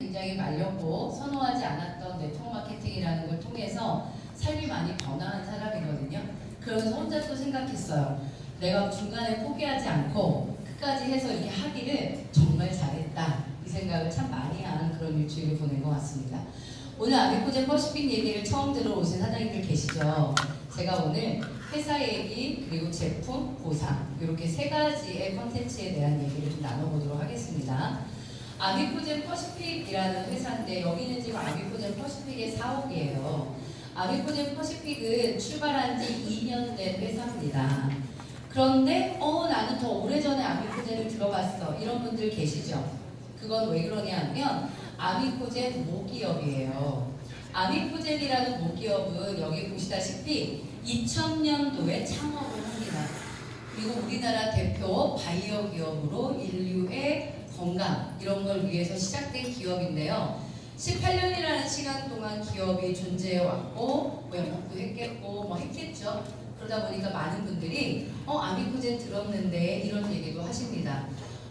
굉장히 말렸고 선호하지 않았던 네트워크 마케팅이라는 걸 통해서 삶이 많이 변화한 사람이거든요. 그러면서 혼자 또 생각했어요. 내가 중간에 포기하지 않고 끝까지 해서 이렇게 하기를 정말 잘했다. 이 생각을 참 많이 한 그런 일주일을 보낸 것 같습니다. 오늘 아미코제 퍼시픽 얘기를 처음 들어오신 사장님들 계시죠? 제가 오늘 회사 얘기 그리고 제품, 보상 이렇게 세 가지의 컨텐츠에 대한 얘기를 좀 나눠보도록 하겠습니다. 아미코제 퍼시픽이라는 회사인데 여기는 지금 아미코제 퍼시픽의 사옥이에요. 아미코제 퍼시픽은 출발한 지 2년 된 회사입니다. 그런데 나는 더 오래전에 아미코제를 들어봤어 이런 분들 계시죠? 그건 왜 그러냐면 아미코제 모기업이에요. 아미코젠이라는 모기업은 여기 보시다시피 2000년도에 창업을 합니다. 그리고 우리나라 대표 바이오 기업으로 인류의 건강 이런 걸 위해서 시작된 기업인데요. 18년이라는 시간 동안 기업이 존재해 왔고 영업도 했겠고 했겠죠. 그러다 보니까 많은 분들이 아미코젠 들었는데 이런 얘기도 하십니다.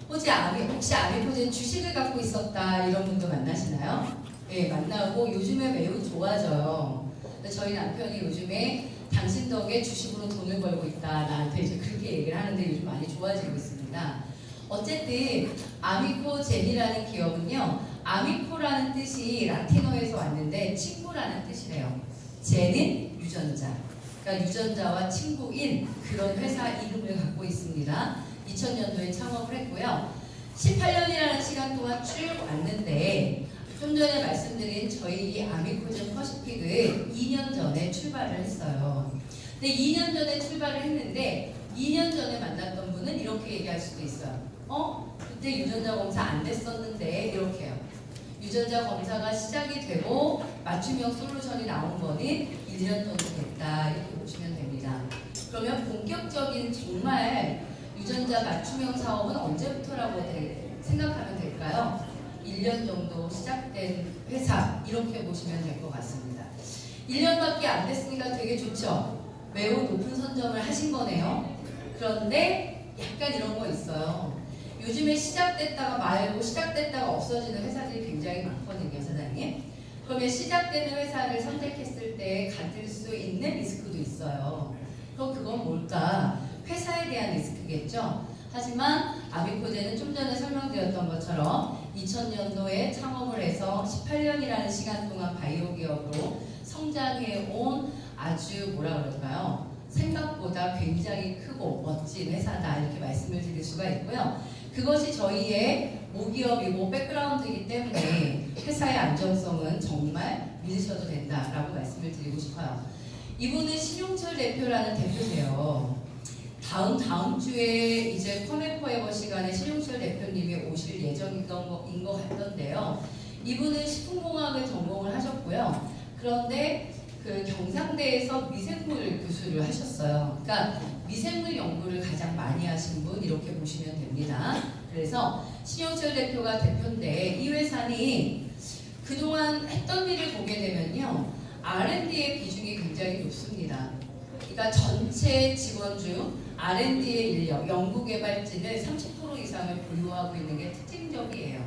혹시 아미코젠 주식을 갖고 있었다 이런 분도 만나시나요? 네, 만나고 요즘에 매우 좋아져요. 저희 남편이 요즘에 당신 덕에 주식으로 돈을 벌고 있다 나한테 이제 그렇게 얘기를 하는데 요즘 많이 좋아지고 있습니다. 어쨌든 아미코젠이라는 기업은요, 아미코라는 뜻이 라틴어에서 왔는데 친구라는 뜻이래요. 젠은 유전자, 그러니까 유전자와 친구인 그런 회사 이름을 갖고 있습니다. 2000년도에 창업을 했고요. 18년이라는 시간 동안 쭉 왔는데 좀 전에 말씀드린 저희 이 아미코젠 퍼시픽을 2년 전에 출발을 했어요. 근데 2년 전에 출발을 했는데 2년 전에 만났던 분은 이렇게 얘기할 수도 있어요. 그때 유전자 검사 안 됐었는데 이렇게요. 유전자 검사가 시작이 되고 맞춤형 솔루션이 나온 거는 1년 정도 됐다 이렇게 보시면 됩니다. 그러면 본격적인 정말 유전자 맞춤형 사업은 언제부터라고 생각하면 될까요? 1년 정도 시작된 회사 이렇게 보시면 될 것 같습니다. 1년밖에 안 됐으니까 되게 좋죠. 매우 높은 선점을 하신 거네요. 그런데 약간 이런 거 있어요. 요즘에 시작됐다가 말고 시작됐다가 없어지는 회사들이 굉장히 많거든요, 사장님. 그러면 시작되는 회사를 선택했을 때 가질 수 있는 리스크도 있어요. 그럼 그건 뭘까? 회사에 대한 리스크겠죠. 하지만 아미코젠은 좀 전에 설명드렸던 것처럼 2000년도에 창업을 해서 18년이라는 시간 동안 바이오 기업으로 성장해 온 아주 뭐라 그럴까요? 생각보다 굉장히 크고 멋진 회사다 이렇게 말씀을 드릴 수가 있고요. 그것이 저희의 모기업이고 백그라운드이기 때문에 회사의 안정성은 정말 믿으셔도 된다라고 말씀을 드리고 싶어요. 이분은 신용철 대표라는 대표세요. 다음 주에 이제 커넥포에버 시간에 신용철 대표님이 오실 예정인 것 같던데요. 이분은 식품공학을 전공을 하셨고요. 그런데 그 경상대에서 미생물 교수를 하셨어요. 그러니까 미생물 연구를 가장 많이 하신 분 이렇게 보시면 됩니다. 그래서 신용철 대표가 대표인데 이 회사는 그동안 했던 일을 보게 되면요. R&D의 비중이 굉장히 높습니다. 그러니까 전체 직원 중 R&D의 인력, 연구개발진을 30% 이상을 보유하고 있는 게 특징적이에요.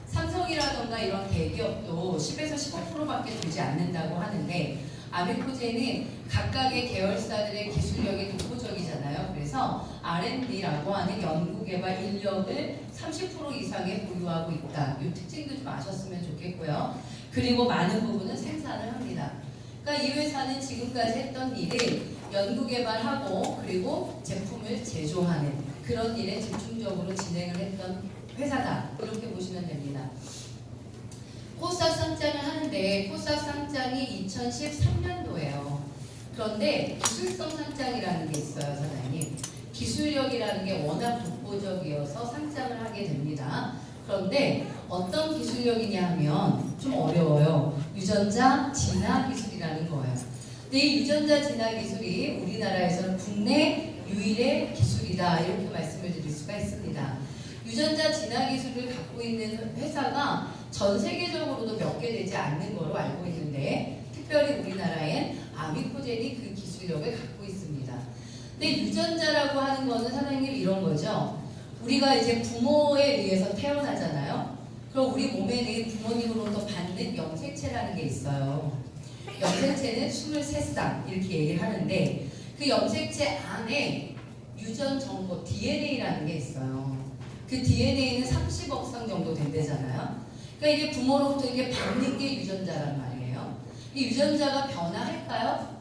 삼성이라던가 이런 대기업도 10에서 15%밖에 되지 않는다고 하는데 아미코젠은 각각의 계열사들의 기술력이 독보적이잖아요. 그래서 R&D라고 하는 연구개발 인력을 30% 이상에 보유하고 있다. 이 특징도 좀 아셨으면 좋겠고요. 그리고 많은 부분은 생산을 합니다. 그러니까 이 회사는 지금까지 했던 일을 연구개발하고 그리고 제품을 제조하는 그런 일에 집중적으로 진행을 했던 회사다. 이렇게 보시면 됩니다. 코스닥 상장을 하는데 코스닥 상장이 2013년도예요. 그런데 기술성 상장이라는 게 있어요, 사장님. 기술력이라는 게 워낙 독보적이어서 상장을 하게 됩니다. 그런데 어떤 기술력이냐 하면 좀 어려워요. 유전자 진화 기술이라는 거예요. 근데 이 유전자 진화 기술이 우리나라에서는 국내 유일의 기술이다. 이렇게 말씀을 드릴 수가 있습니다. 유전자 진화 기술을 갖고 있는 회사가 전 세계적으로도 몇 개 되지 않는 거로 알고 있는데 특별히 우리나라엔 아미코젠이 그 기술력을 갖고 있습니다. 근데 유전자라고 하는 거는 사장님 이런 거죠. 우리가 이제 부모에 의해서 태어나잖아요. 그럼 우리 몸에는 부모님으로부터 받는 염색체라는 게 있어요. 염색체는 23쌍 이렇게 얘기를 하는데 그 염색체 안에 유전 정보 DNA라는 게 있어요. 그 DNA는 30억 쌍 정도 된대잖아요. 그러니까 이게 부모로부터 이게 받는 게 유전자란 말이에요. 이 유전자가 변화할까요?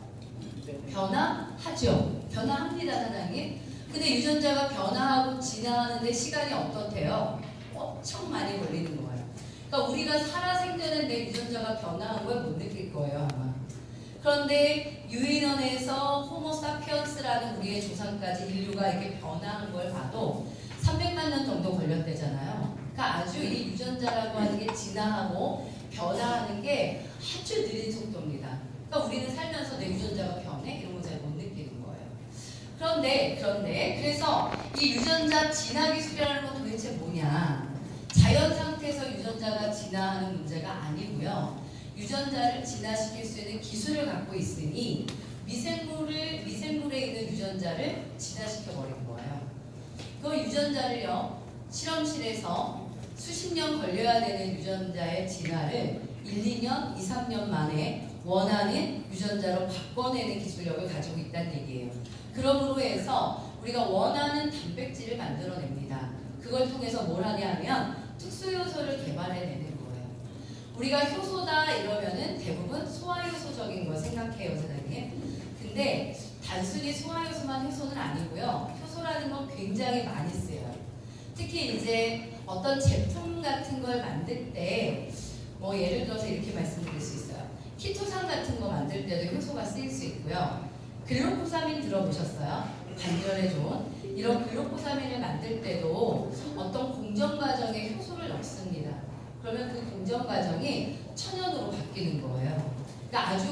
변화하죠. 변화합니다, 사장님. 근데 유전자가 변화하고 진화하는데 시간이 어떻대요? 엄청 많이 걸리는 거예요. 그러니까 우리가 살아 생전에 유전자가 변화한 걸 못 느낄 거예요, 아마. 그런데 유인원에서 호모사피언스라는 우리의 조상까지 인류가 이렇게 변화한 걸 봐도 300만 년 정도 걸렸대잖아요. 그러니까 아주 이 유전자라고 하는 게 진화하고 변화하는 게 아주 느린 속도입니다. 그러니까 우리는 살면서 내 유전자가 변해? 이런 거 잘 못 느끼는 거예요. 그런데 그래서 이 유전자 진화 기술이라는 건 도대체 뭐냐? 자연 상태에서 유전자가 진화하는 문제가 아니고요. 유전자를 진화시킬 수 있는 기술을 갖고 있으니 미생물에 있는 유전자를 진화시켜 버린 거예요. 그 유전자를요, 실험실에서 수십 년 걸려야 되는 유전자의 진화를 1, 2년, 2, 3년 만에 원하는 유전자로 바꿔내는 기술력을 가지고 있다는 얘기예요. 그러므로 해서 우리가 원하는 단백질을 만들어냅니다. 그걸 통해서 뭘 하냐면 특수효소를 개발해내는 거예요. 우리가 효소다 이러면은 대부분 소화효소적인 걸 생각해요, 사장님. 근데 단순히 소화효소만 효소는 아니고요. 효소라는 건 굉장히 많이 쓰여요. 특히 이제 어떤 제품 같은 걸 만들 때 뭐 예를 들어서 이렇게 말씀드릴 수 있어요. 키토산 같은 거 만들 때도 효소가 쓰일 수 있고요. 글루코사민 들어보셨어요? 관절에 좋은 이런 글루코사민을 만들 때도 어떤 공정 과정에 효소를 넣습니다. 그러면 그 공정 과정이 천연으로 바뀌는 거예요. 그러니까 아주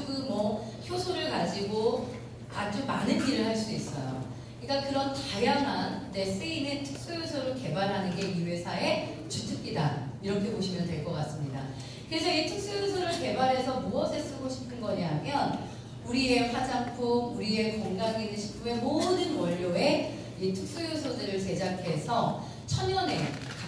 효소를 가지고 아주 많은 일을 할 수 있어요. 그러니까 그런 다양한 쓰이는 특수효소를 개발하는 게 이 회사의 주특기다. 이렇게 보시면 될 것 같습니다. 그래서 이 특수효소를 개발해서 무엇에 쓰고 싶은 거냐면 우리의 화장품, 우리의 건강기능식품의 모든 원료에 이 특수효소들을 제작해서 천연에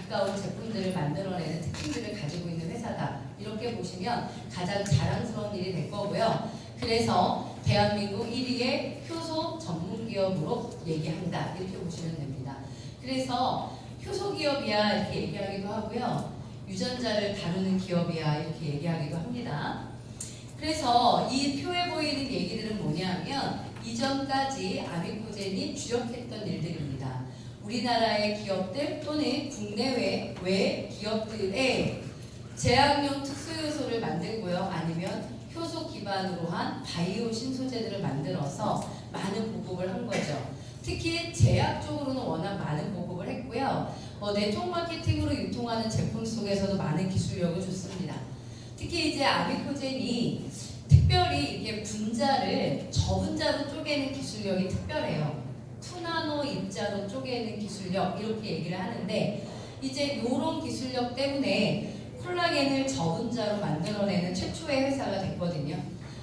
가까운 제품들을 만들어내는 특징들을 가지고 있는 회사다. 이렇게 보시면 가장 자랑스러운 일이 될 거고요. 그래서 대한민국 1위의 효소 전문기업으로 얘기한다. 이렇게 보시면 됩니다. 그래서 효소기업이야 이렇게 얘기하기도 하고요. 유전자를 다루는 기업이야 이렇게 얘기하기도 합니다. 그래서 이 표에 보이는 얘기들은 뭐냐면 이전까지 아미코젠이 주력했던 일들입니다. 우리나라의 기업들 또는 국내외 기업들의 제약용 특수효소를 만들고요. 아니면 효소 기반으로 한 바이오 신소재들을 만들어서 많은 보급을 한 거죠. 특히 제약 쪽으로는 워낙 많은 보급을 했고요. 네트워크 마케팅으로 유통하는 제품 속에서도 많은 기술력을 줬습니다. 특히 이제 아미코젠이 특별히 이게 분자를 저분자로 쪼개는 기술력이 특별해요. 2나노 입자로 쪼개는 기술력 이렇게 얘기를 하는데 이제 이런 기술력 때문에 콜라겐을 저분자로 만들어내는 최초의 회사가 됐거든요.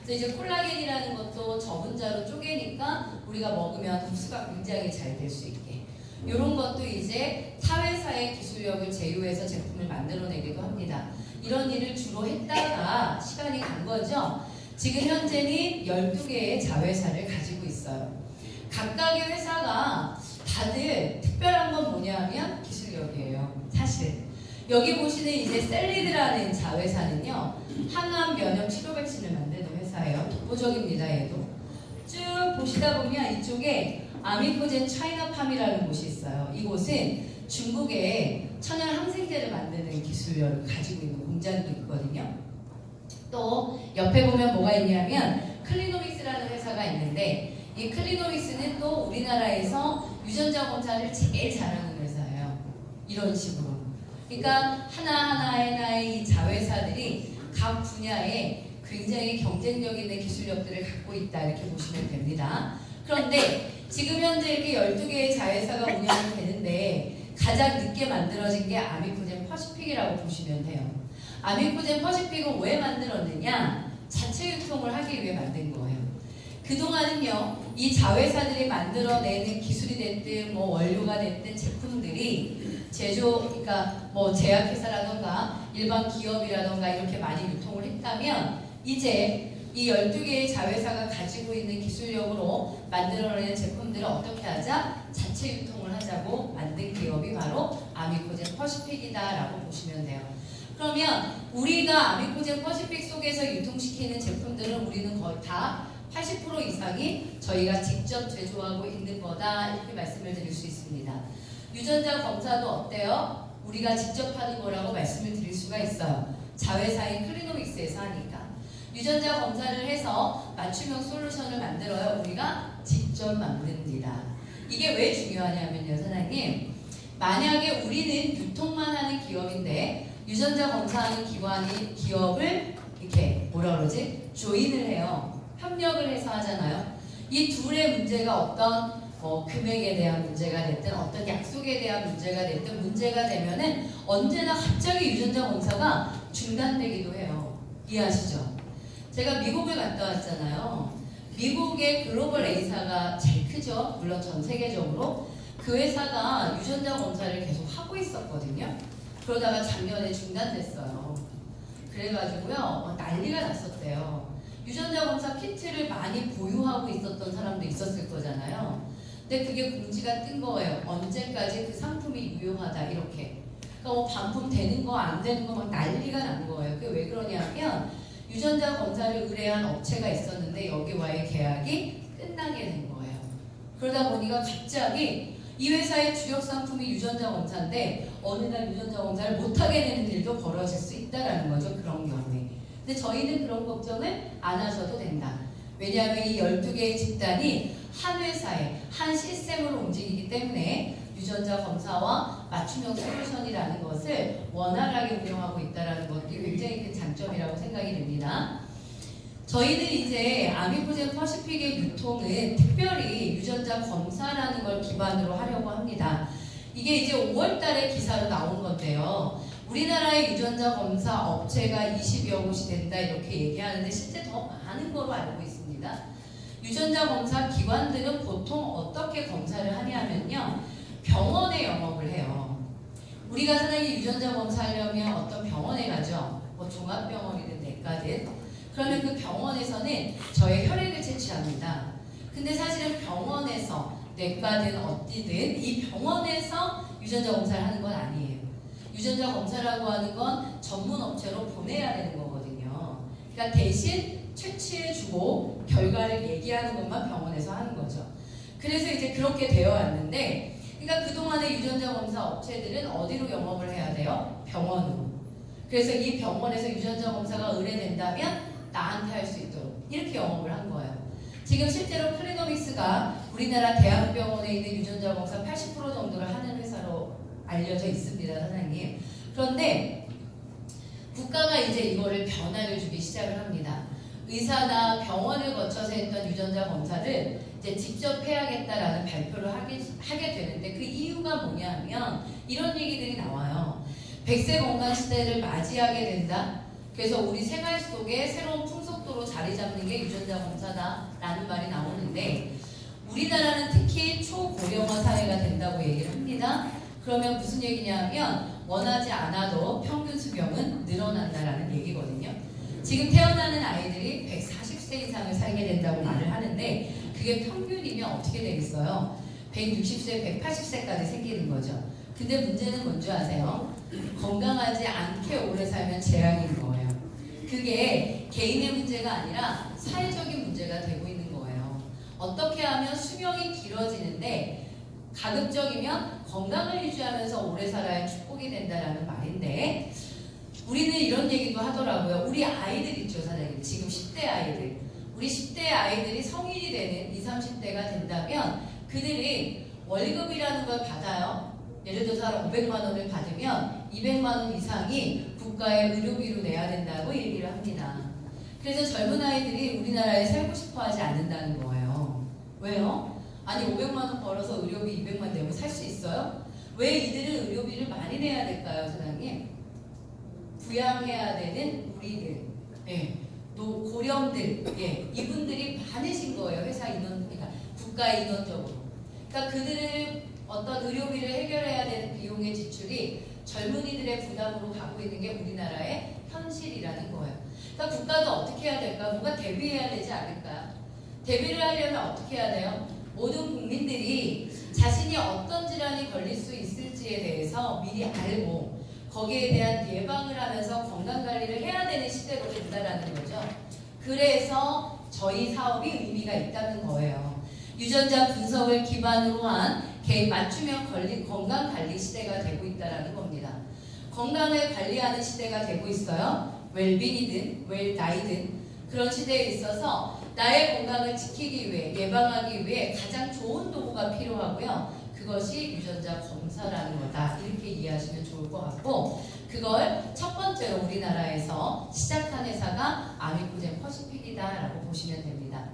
그래서 이제 콜라겐이라는 것도 저분자로 쪼개니까 우리가 먹으면 흡수가 굉장히 잘 될 수 있게 이런 것도 이제 타회사의 기술력을 제휴해서 제품을 만들어내기도 합니다. 이런 일을 주로 했다가 시간이 간 거죠. 지금 현재는 12개의 자회사를 가지고 있어요. 각각의 회사가 다들 특별한 건 뭐냐면 기술력이에요. 사실 여기 보시는 이제 셀리드라는 자회사는요, 항암 면역 치료 백신을 만드는 회사예요. 독보적입니다. 얘도 쭉 보시다 보면 이쪽에 아미코젠 차이나팜이라는 곳이 있어요. 이곳은 중국의 천연 항생제를 만드는 기술력을 가지고 있는 공장도 있거든요. 또 옆에 보면 뭐가 있냐면 클리노믹스라는 회사가 있는데 이 클리노믹스는 또 우리나라에서 유전자 검사를 제일 잘하는 회사예요. 이런 식으로. 그러니까 하나하나의 이 자회사들이 각 분야에 굉장히 경쟁력 있는 기술력들을 갖고 있다 이렇게 보시면 됩니다. 그런데 지금 현재 이렇게 12개의 자회사가 운영이 되는데 가장 늦게 만들어진 게 아미코젠 퍼시픽이라고 보시면 돼요. 아미코젠 퍼시픽은 왜 만들었느냐? 자체 유통을 하기 위해 만든 거예요. 그동안은요, 이 자회사들이 만들어내는 기술이 됐든 원료가 됐든 제품들이 그러니까 뭐 제약회사라던가 일반 기업이라던가 이렇게 많이 유통을 했다면 이제 이 12개의 자회사가 가지고 있는 기술력으로 만들어내는 제품들을 어떻게 하자? 자체 유통을 하자고 만든 기업이 바로 아미코젠 퍼시픽이다라고 보시면 돼요. 그러면 우리가 아미코젠 퍼시픽 속에서 유통시키는 제품들은 우리는 거의 다 80% 이상이 저희가 직접 제조하고 있는 거다 이렇게 말씀을 드릴 수 있습니다. 유전자 검사도 어때요? 우리가 직접 하는 거라고 말씀을 드릴 수가 있어요. 자회사인 클리노믹스에서 하니까. 유전자 검사를 해서 맞춤형 솔루션을 만들어요. 우리가 직접 만듭니다. 이게 왜 중요하냐면요, 사장님. 만약에 우리는 유통만 하는 기업인데 유전자 검사하는 기업을 이렇게 뭐라 그러지? 조인을 해요. 협력을 해서 하잖아요. 이 둘의 문제가 어떤 금액에 대한 문제가 됐든 어떤 약속에 대한 문제가 됐든 문제가 되면은 언제나 갑자기 유전자 검사가 중단되기도 해요. 이해하시죠? 제가 미국을 갔다 왔잖아요. 미국의 글로벌 A사가 제일 크죠. 물론 전 세계적으로. 그 회사가 유전자 검사를 계속 하고 있었거든요. 그러다가 작년에 중단됐어요. 그래가지고요, 난리가 났었대요. 유전자 검사 키트를 많이 보유하고 있었던 사람도 있었을 거잖아요. 근데 그게 공지가 뜬 거예요. 언제까지 그 상품이 유효하다 이렇게. 그러니까 뭐 반품 되는 거 안 되는 거 막 난리가 난 거예요. 그게 왜 그러냐면 유전자 검사를 의뢰한 업체가 있었는데 여기와의 계약이 끝나게 된 거예요. 그러다 보니까 갑자기 이 회사의 주력 상품이 유전자 검사인데 어느 날 유전자 검사를 못하게 되는 일도 벌어질 수 있다는 거죠. 그런 경우에. 근데 저희는 그런 걱정을 안 하셔도 된다. 왜냐하면 이 12개의 집단이 한 회사에 한 시스템으로 움직이기 때문에 유전자 검사와 맞춤형 솔루션이라는 것을 원활하게 운영하고 있다는 것이 굉장히 큰 장점이라고 생각이 됩니다. 저희는 이제 아미코젠 퍼시픽의 유통은 특별히 유전자 검사라는 걸 기반으로 하려고 합니다. 이게 이제 5월 달에 기사로 나온 건데요. 우리나라의 유전자 검사 업체가 20여 곳이 된다 이렇게 얘기하는데 실제 더 많은 거로 알고 있습니다. 유전자 검사 기관들은 보통 어떻게 검사를 하냐면요. 병원에 영업을 해요. 우리가 사장님 유전자 검사하려면 어떤 병원에 가죠. 뭐 종합병원이든 내과든. 그러면 그 병원에서는 저의 혈액을 채취합니다. 근데 사실은 병원에서 내과든 어디든 이 병원에서 유전자 검사를 하는 건 아니에요. 유전자 검사라고 하는 건 전문 업체로 보내야 되는 거거든요. 그러니까 대신 채취해주고 결과를 얘기하는 것만 병원에서 하는 거죠. 그래서 이제 그렇게 되어 왔는데, 그러니까 그동안의 유전자 검사 업체들은 어디로 영업을 해야 돼요? 병원으로. 그래서 이 병원에서 유전자 검사가 의뢰된다면 나한테 할 수 있도록 이렇게 영업을 한 거예요. 지금 실제로 클리노믹스가 우리나라 대학병원에 있는 유전자 검사 80% 정도를 하는 회사로 알려져 있습니다, 사장님. 그런데 국가가 이제 이거를 변화를 주기 시작을 합니다. 의사나 병원을 거쳐서 했던 유전자 검사를 이제 직접 해야겠다라는 발표를 하게 되는데 그 이유가 뭐냐면 이런 얘기들이 나와요. 100세 건강 시대를 맞이하게 된다. 그래서 우리 생활 속에 새로운 풍속도로 자리 잡는 게 유전자 검사다라는 말이 나오는데 우리나라는 특히 초고령화 사회가 된다고 얘기를 합니다. 그러면 무슨 얘기냐면 원하지 않아도 평균 수명은 늘어난다라는 얘기거든요. 지금 태어나는 아이들이 140세 이상을 살게 된다고 말을 하는데 그게 평균이면 어떻게 되겠어요? 160세, 180세까지 생기는 거죠. 근데 문제는 뭔지 아세요? 건강하지 않게 오래 살면 재앙인 거예요. 그게 개인의 문제가 아니라 사회적인 문제가 되고 있는 거예요. 어떻게 하면 수명이 길어지는데 가급적이면 건강을 유지하면서 오래 살아야 축복이 된다라는 말인데 우리는 이런 얘기도 하더라고요. 우리 아이들 있죠, 사장님. 지금 10대 아이들. 우리 10대 아이들이 성인이 되는 20, 30대가 된다면 그들이 월급이라는 걸 받아요. 예를 들어서 500만 원을 받으면 200만 원 이상이 국가의 의료비로 내야 된다고 얘기를 합니다. 그래서 젊은 아이들이 우리나라에 살고 싶어 하지 않는다는 거예요. 왜요? 아니 500만 원 벌어서 의료비 200만 내고 살 수 있어요? 왜 이들은 의료비를 많이 내야 될까요, 사장님? 부양해야 되는 우리들, 예, 또 고령들, 예, 이분들이 많으신 거예요. 회사 인원, 그러니까 국가 인원적으로. 그러니까 그들을 어떤 의료비를 해결해야 되는 비용의 지출이 젊은이들의 부담으로 가고 있는 게 우리나라의 현실이라는 거예요. 그러니까 국가도 어떻게 해야 될까? 뭔가 대비해야 되지 않을까? 대비를 하려면 어떻게 해야 돼요? 모든 국민들이 자신이 어떤 질환이 걸릴 수 있을지에 대해서 미리 알고 거기에 대한 예방을 하면서 건강관리를 해야 되는 시대로 된다라는 거죠. 그래서 저희 사업이 의미가 있다는 거예요. 유전자 분석을 기반으로 한 개인 맞춤형 건강관리 시대가 되고 있다는 겁니다. 건강을 관리하는 시대가 되고 있어요. 웰빙이든 웰다이든 그런 시대에 있어서 나의 건강을 지키기 위해 예방하기 위해 가장 좋은 도구가 필요하고요. 그것이 유전자 검사라는 거다. 이렇게 이해하시면 좋을 것 같고 그걸 첫 번째로 우리나라에서 시작한 회사가 아미코젠 퍼시픽이다라고 보시면 됩니다.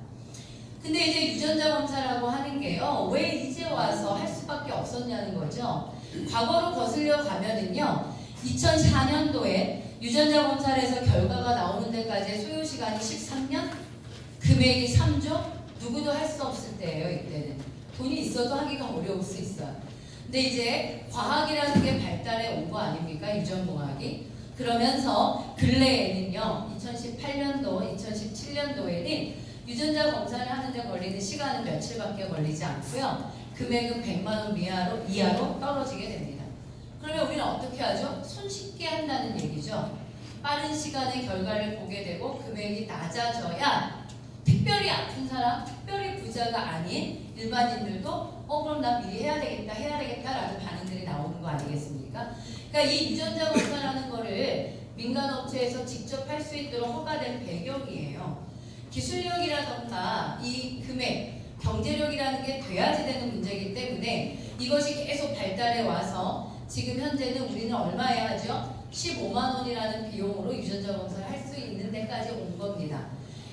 근데 이제 유전자 검사라고 하는 게요. 왜 이제 와서 할 수밖에 없었냐는 거죠. 과거로 거슬려 가면은요. 2004년도에 유전자 검사를 해서 결과가 나오는 데까지의 소요 시간이 13년? 금액이 3조? 누구도 할 수 없을 때예요. 이때는. 돈이 있어도 하기가 어려울 수 있어요. 근데 이제 과학이라는 게 발달해 온 거 아닙니까? 유전공학이. 그러면서 근래에는요. 2018년도, 2017년도에는 유전자 검사를 하는데 걸리는 시간은 며칠밖에 걸리지 않고요. 금액은 100만 원 이하로 떨어지게 됩니다. 그러면 우리는 어떻게 하죠? 손쉽게 한다는 얘기죠. 빠른 시간에 결과를 보게 되고 금액이 낮아져야 특별히 아픈 사람, 특별히 부자가 아닌 일반인들도 그럼 나 미리 해야 되겠다라는 반응들이 나오는 거 아니겠습니까? 그러니까 이 유전자 검사라는 거를 민간업체에서 직접 할 수 있도록 허가된 배경이에요. 기술력이라던가 이 금액, 경제력이라는 게 돼야지 되는 문제이기 때문에 이것이 계속 발달해 와서 지금 현재는 우리는 얼마에 하죠? 15만 원이라는 비용으로 유전자 검사를 할 수 있는 데까지 온 겁니다.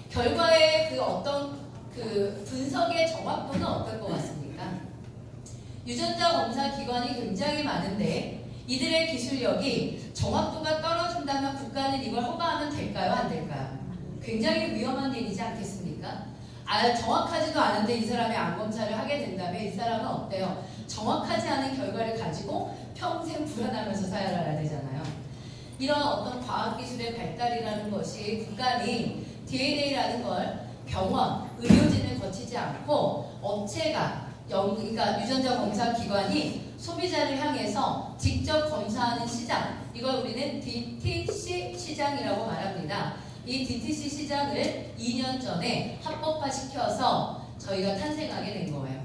결과의 그 어떤 그 분석의 정확도는 어떨 것 같습니까? 유전자 검사 기관이 굉장히 많은데 이들의 기술력이 정확도가 떨어진다면 국가는 이걸 허가하면 될까요? 안 될까요? 굉장히 위험한 얘기지 않겠습니까? 정확하지도 않은데 이 사람의 암 검사를 하게 된다면 이 사람은 어때요? 정확하지 않은 결과를 가지고 평생 불안하면서 살아야 되잖아요. 이런 어떤 과학기술의 발달이라는 것이 국가는 DNA라는 걸 병원, 의료진을 거치지 않고 업체가 그러니까 유전자 검사 기관이 소비자를 향해서 직접 검사하는 시장, 이걸 우리는 DTC 시장이라고 말합니다. 이 DTC 시장을 2년 전에 합법화시켜서 저희가 탄생하게 된 거예요.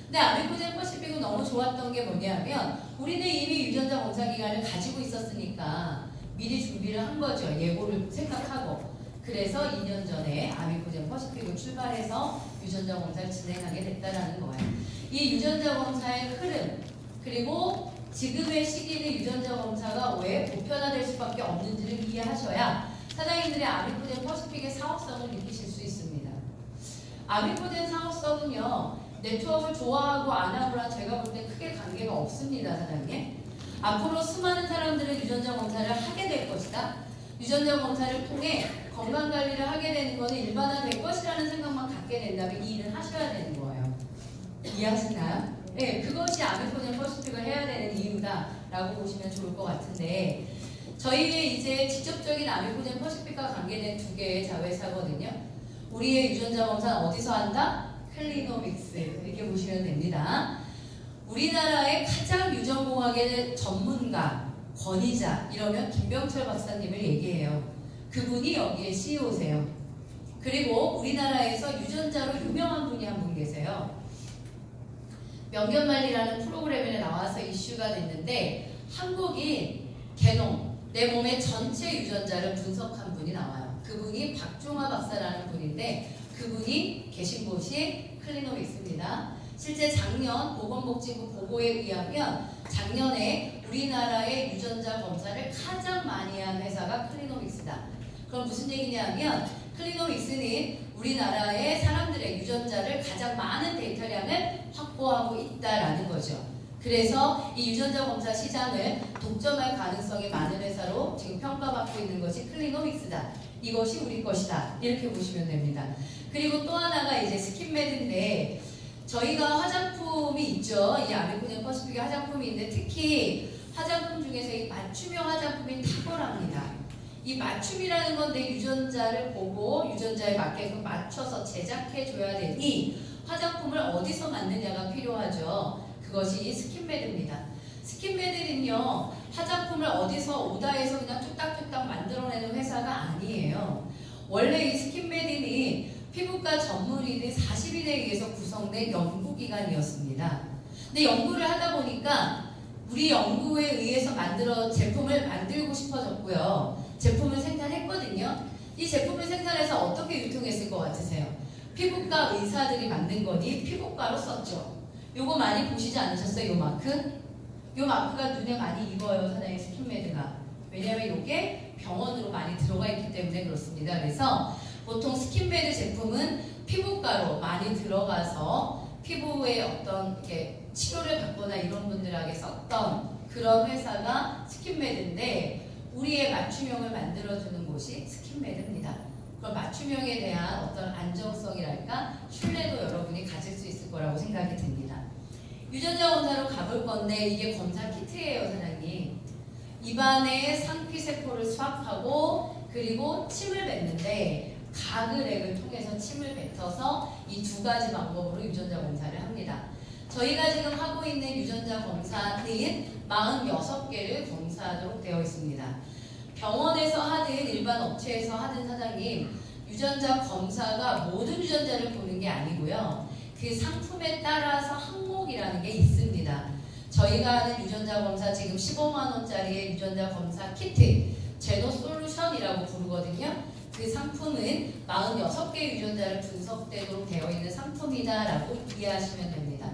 근데 아미코젠 퍼시픽은 너무 좋았던 게 뭐냐면 우리는 이미 유전자 검사 기관을 가지고 있었으니까 미리 준비를 한 거죠. 예고를 생각하고. 그래서 2년 전에 아미코젠 퍼시픽을 출발해서 유전자 검사를 진행하게 됐다는 거예요. 이 유전자 검사의 흐름 그리고 지금의 시기는 유전자 검사가 왜 보편화될 수밖에 없는지를 이해하셔야 사장님들의 아미코젠 퍼시픽의 사업성을 느끼실 수 있습니다. 아미코젠 사업성은요. 네트워크를 좋아하고 안 하고랑 제가 볼 때 크게 관계가 없습니다. 사장님. 앞으로 수많은 사람들은 유전자 검사를 하게 될 것이다. 유전자 검사를 통해 건강관리를 하게 되는 것은 일반화될 것이라는 생각만 갖게 된다면 이 일은 하셔야 되는 거예요. 이해하시나요? 네, 그것이 아미코젠 퍼시픽을 해야 되는 이유다라고 보시면 좋을 것 같은데 저희의 이제 직접적인 아미코젠 퍼시픽과 관계된 두 개의 자회사거든요. 우리의 유전자 검사는 어디서 한다? 클리노믹스 이렇게 보시면 됩니다. 우리나라의 가장 유전공학의 전문가, 권위자 이러면 김병철 박사님을 얘기해요. 그분이 여기에 CEO세요. 그리고 우리나라에서 유전자로 유명한 분이 한 분 계세요. 명견말리라는 프로그램에 나와서 이슈가 됐는데 한국인 개놈, 내 몸의 전체 유전자를 분석한 분이 나와요. 그분이 박종화 박사라는 분인데 그분이 계신 곳이 클리노믹스입니다. 실제 작년 보건복지부 보고에 의하면 작년에 우리나라의 유전자 검사를 가장 많이 한 회사가 클리노믹스다. 그럼 무슨 얘기냐면 클리노믹스는 우리나라의 사람들의 유전자를 가장 많은 데이터량을 확보하고 있다라는 거죠. 그래서 이 유전자 검사 시장을 독점할 가능성이 많은 회사로 지금 평가받고 있는 것이 클리노믹스다. 이것이 우리 것이다. 이렇게 보시면 됩니다. 그리고 또 하나가 이제 스킨메드인데 저희가 화장품이 있죠. 이 아메코젠 퍼시픽의 화장품이 있는데 특히 화장품 중에서 이 맞춤형 화장품이 탁월합니다. 이 맞춤이라는 건 내 유전자를 보고 유전자에 맞게끔 맞춰서 제작해줘야 되니 화장품을 어디서 만드냐가 필요하죠. 그것이 스킨메드입니다. 스킨메드는요, 화장품을 어디서 오다해서 그냥 뚝딱뚝딱 만들어내는 회사가 아니에요. 원래 이 스킨메드는 피부과 전문의들 40인에 의해서 구성된 연구기관이었습니다. 근데 연구를 하다 보니까 우리 연구에 의해서 제품을 만들고 싶어졌고요. 제품을 생산했거든요. 이 제품을 생산해서 어떻게 유통했을 것 같으세요? 피부과 의사들이 만든 거니 피부과로 썼죠. 요거 많이 보시지 않으셨어요? 요 마크? 요 마크가 눈에 많이 익어요, 사장님. 스킨메드가. 왜냐하면 이게 병원으로 많이 들어가 있기 때문에 그렇습니다. 그래서 보통 스킨메드 제품은 피부과로 많이 들어가서 피부에 어떤 이렇게 치료를 받거나 이런 분들에게 썼던 그런 회사가 스킨메드인데 우리의 맞춤형을 만들어주는 곳이 스킨메드입니다. 그럼 맞춤형에 대한 어떤 안정성이랄까 신뢰도 여러분이 가질 수 있을 거라고 생각이 듭니다. 유전자 검사로 가볼 건데 이게 검사 키트예요, 사장님. 입안에 상피세포를 수확하고 그리고 침을 뱉는데 가글액을 통해서 침을 뱉어서 이 두 가지 방법으로 유전자 검사를 합니다. 저희가 지금 하고 있는 유전자 검사는 46개를 검사하도록 되어 있습니다. 병원에서 하든 일반 업체에서 하든 사장님, 유전자 검사가 모든 유전자를 보는 게 아니고요. 그 상품에 따라서 항목이라는 게 있습니다. 저희가 하는 유전자 검사 지금 15만원짜리의 유전자 검사 키트 제노솔루션이라고 부르거든요. 그 상품은 46개의 유전자를 분석되도록 되어 있는 상품이다라고 이해하시면 됩니다.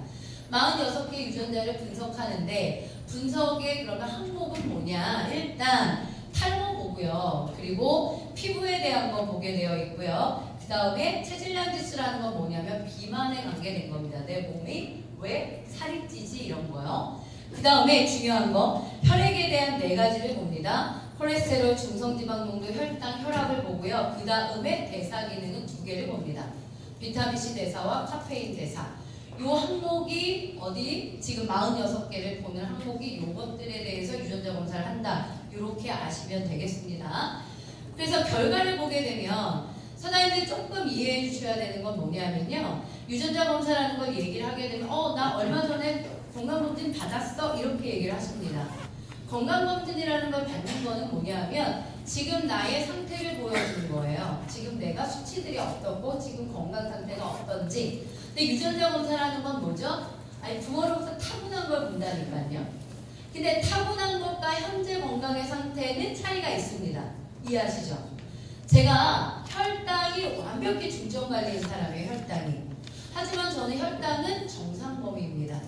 46개의 유전자를 분석하는데 분석의 그러면 항목은 뭐냐? 일단 탈모 보고요. 그리고 피부에 대한 거 보게 되어 있고요. 그 다음에 체질량 지수라는 건 뭐냐면 비만에 관계된 겁니다. 내 몸이 왜 살이 찌지 이런 거요. 그 다음에 중요한 거 혈액에 대한 4가지를 봅니다. 콜레스테롤, 중성지방 농도, 혈당, 혈압을 보고요. 그 다음에 대사 기능은 2개를 봅니다. 비타민C 대사와 카페인 대사. 요 항목이 어디 지금 46개를 보는 항목이 요것들에 대해서 유전자 검사를 한다. 이렇게 아시면 되겠습니다. 그래서 결과를 보게 되면 사장님들 조금 이해해 주셔야 되는 건 뭐냐면요. 유전자 검사라는 걸 얘기를 하게 되면 나 얼마 전에 건강검진 받았어 이렇게 얘기를 하십니다. 건강검진이라는 걸 받는 거는 뭐냐면 지금 나의 상태를 보여주는 거예요. 지금 내가 수치들이 어떻고 지금 건강 상태가 어떤지. 근데 유전자 검사라는 건 뭐죠? 아니 부모로부터 타고난 걸 본다니까요. 근데 타고난 것과 현재 건강의 상태는 차이가 있습니다. 이해하시죠? 제가 혈당이 완벽히 중점 관리인 사람이에요. 혈당이. 하지만 저는 혈당은 정상 범위입니다.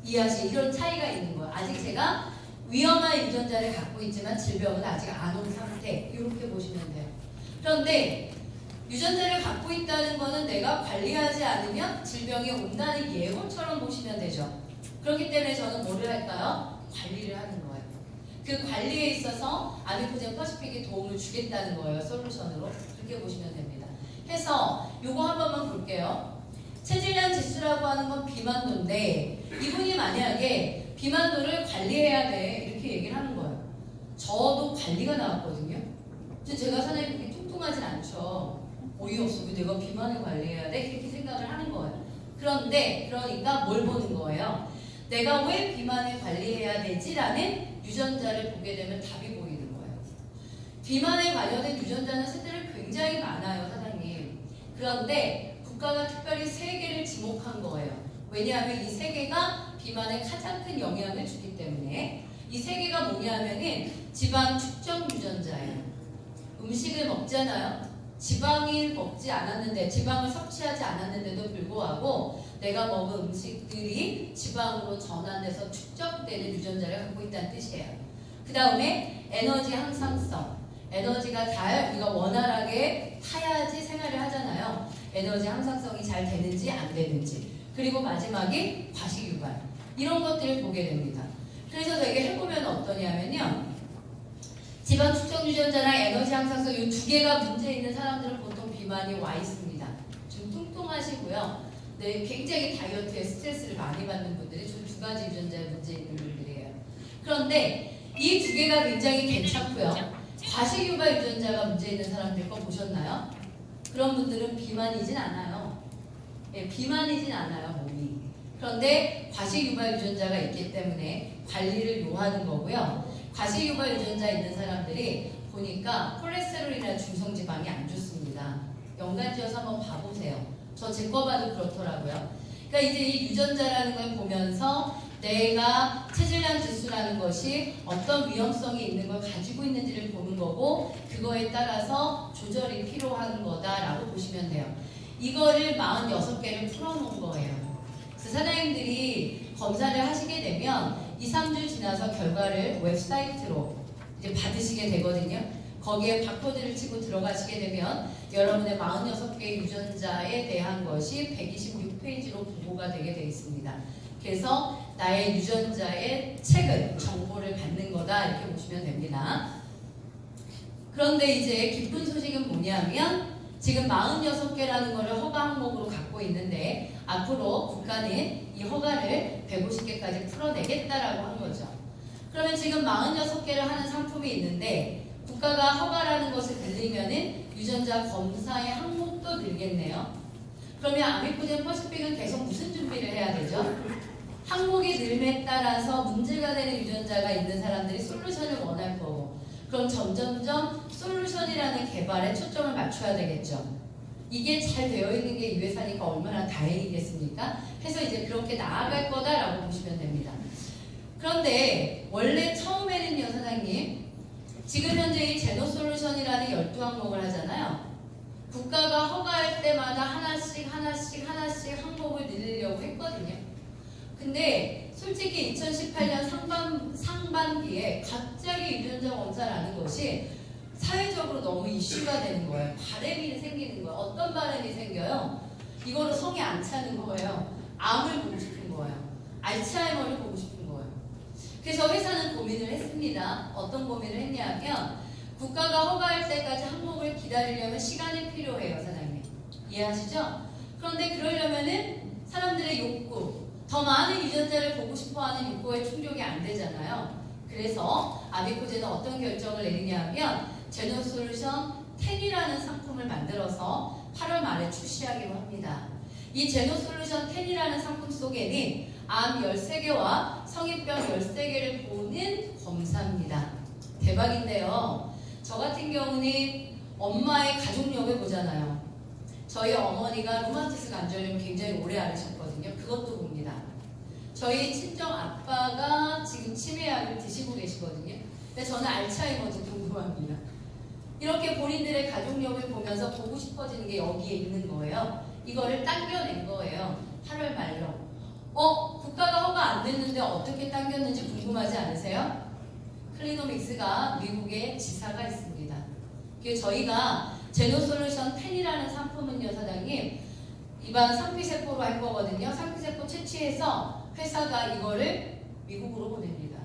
이해하시죠? 이런 차이가 있는 거예요. 아직 제가 위험한 유전자를 갖고 있지만 질병은 아직 안 온 상태. 이렇게 보시면 돼요. 그런데 유전자를 갖고 있다는 거는 내가 관리하지 않으면 질병이 온다는 예고처럼 보시면 되죠. 그렇기 때문에 저는 뭐를 할까요? 관리를 하는 거예요. 그 관리에 있어서 아메코젠 퍼시픽이 도움을 주겠다는 거예요. 솔루션으로. 그렇게 보시면 됩니다. 해서 요거 한 번만 볼게요. 체질량 지수라고 하는 건 비만도인데 이분이 만약에 비만도를 관리해야 돼 이렇게 얘기를 하는 거예요. 저도 관리가 나왔거든요. 제가 사장님 그렇게 뚱뚱하진 않죠. 어이없어. 왜 내가 비만을 관리해야 돼? 이렇게 생각을 하는 거예요. 그러니까 뭘 보는 거예요? 내가 왜 비만을 관리해야 되지? 라는 유전자를 보게 되면 답이 보이는 거예요. 비만에 관련된 유전자는 세대를 굉장히 많아요, 사장님. 그런데 국가가 특별히 3개를 지목한 거예요. 왜냐하면 이 3개가 비만에 가장 큰 영향을 주기 때문에 이 3개가 뭐냐면은 지방 축적 유전자예요. 음식을 먹잖아요. 지방을 먹지 않았는데 지방을 섭취하지 않았는데도 불구하고 내가 먹은 음식들이 지방으로 전환돼서 축적되는 유전자를 갖고 있다는 뜻이에요. 그 다음에 에너지 항상성. 에너지가 잘 우리가 원활하게 타야지 생활을 하잖아요. 에너지 항상성이 잘 되는지 안 되는지. 그리고 마지막이 과식유발. 이런 것들을 보게 됩니다. 그래서 되게 해보면 어떠냐면요. 지방 축적 유전자랑 에너지 항상성 이 2개가 문제 있는 사람들은 보통 비만이 와 있습니다. 좀 뚱뚱하시고요. 굉장히 다이어트에 스트레스를 많이 받는 분들이 좀 두 가지 유전자에 문제 있는 분들이에요. 그런데 이 두 개가 굉장히 괜찮고요. 과식 유발 유전자가 문제 있는 사람들 거 보셨나요? 그런 분들은 비만이진 않아요. 예, 비만이진 않아요, 몸이. 그런데 과식 유발 유전자가 있기 때문에 관리를 요하는 거고요. 과식 유발 유전자 있는 사람들이 보니까 콜레스테롤이나 중성지방이 안 좋습니다. 연관지어서 한번 봐보세요. 저 제 거 봐도 그렇더라고요. 그러니까 이제 이 유전자라는 걸 보면서 내가 체질량 지수라는 것이 어떤 위험성이 있는 걸 가지고 있는지를 보는 거고, 그거에 따라서 조절이 필요한 거다라고 보시면 돼요. 이거를 46개를 풀어놓은 거예요. 그래서 사장님들이 검사를 하시게 되면 2, 3주 지나서 결과를 웹사이트로 이제 받으시게 되거든요. 거기에 바코드를 치고 들어가시게 되면 여러분의 46개의 유전자에 대한 것이 126페이지로 분모가 되게 되어 있습니다. 그래서 나의 유전자의 책을, 정보를 받는 거다, 이렇게 보시면 됩니다. 그런데 이제 기쁜 소식은 뭐냐면 지금 46개라는 거를 허가 항목으로 갖고 있는데 앞으로 국가는 이 허가를 150개까지 풀어내겠다라고 한 거죠. 그러면 지금 46개를 하는 상품이 있는데 국가가 허가라는 것을 늘리면은 유전자 검사의 항목도 늘겠네요. 그러면 아미코젠 퍼시픽은 계속 무슨 준비를 해야 되죠? 항목이 늘에 따라서 문제가 되는 유전자가 있는 사람들이 솔루션을 원할 거고, 그럼 점점점 솔루션이라는 개발에 초점을 맞춰야 되겠죠. 이게 잘 되어 있는 게 이 회사니까 얼마나 다행이겠습니까? 해서 이제 그렇게 나아갈 거다라고 보시면 됩니다. 그런데 원래 처음에는요, 사장님, 지금 현재 이 제노솔루션이라는 12항목을 하잖아요. 국가가 허가할 때마다 하나씩 항목을 늘리려고 했거든요. 근데 솔직히 2018년 상반기에 갑자기 유전자 검사라는 것이 사회적으로 너무 이슈가 되는 거예요. 바램이 생기는 거예요. 어떤 바램이 생겨요? 이거로 성이 안 차는 거예요. 암을 보고 싶은 거예요. 알츠하이머를 보고 싶은 거예요. 그래서 회사는 고민을 했습니다. 어떤 고민을 했냐면 국가가 허가할 때까지 항목을 기다리려면 시간이 필요해요, 사장님. 이해하시죠? 그런데 그러려면은 사람들의 욕구, 더 많은 유전자를 보고 싶어하는 욕구에 충족이 안 되잖아요. 그래서 아미코젠은 어떤 결정을 내리냐 하면 제노솔루션 10이라는 상품을 만들어서 8월 말에 출시하기로 합니다. 이 제노솔루션 10이라는 상품 속에는 암 13개와 성인병 13개를 보는 검사입니다. 대박인데요. 저 같은 경우는 엄마의 가족력을 보잖아요. 저희 어머니가 루마티스 관절염 굉장히 오래 앓으셨거든요. 그것도 봅니다. 저희 친정 아빠가 지금 치매약을 드시고 계시거든요. 근데 저는 알츠하이머도 궁금합니다. 이렇게 본인들의 가족력을 보면서 보고 싶어지는 게 여기에 있는 거예요. 이거를 당겨낸 거예요. 8월 말로. 국가가 허가 안 됐는데 어떻게 당겼는지 궁금하지 않으세요? 클리노믹스가 미국에 지사가 있습니다. 저희가 제노솔루션 10이라는 상품은요, 사장님, 입안 상피세포로 할 거거든요. 상피세포 채취해서 회사가 이거를 미국으로 보냅니다.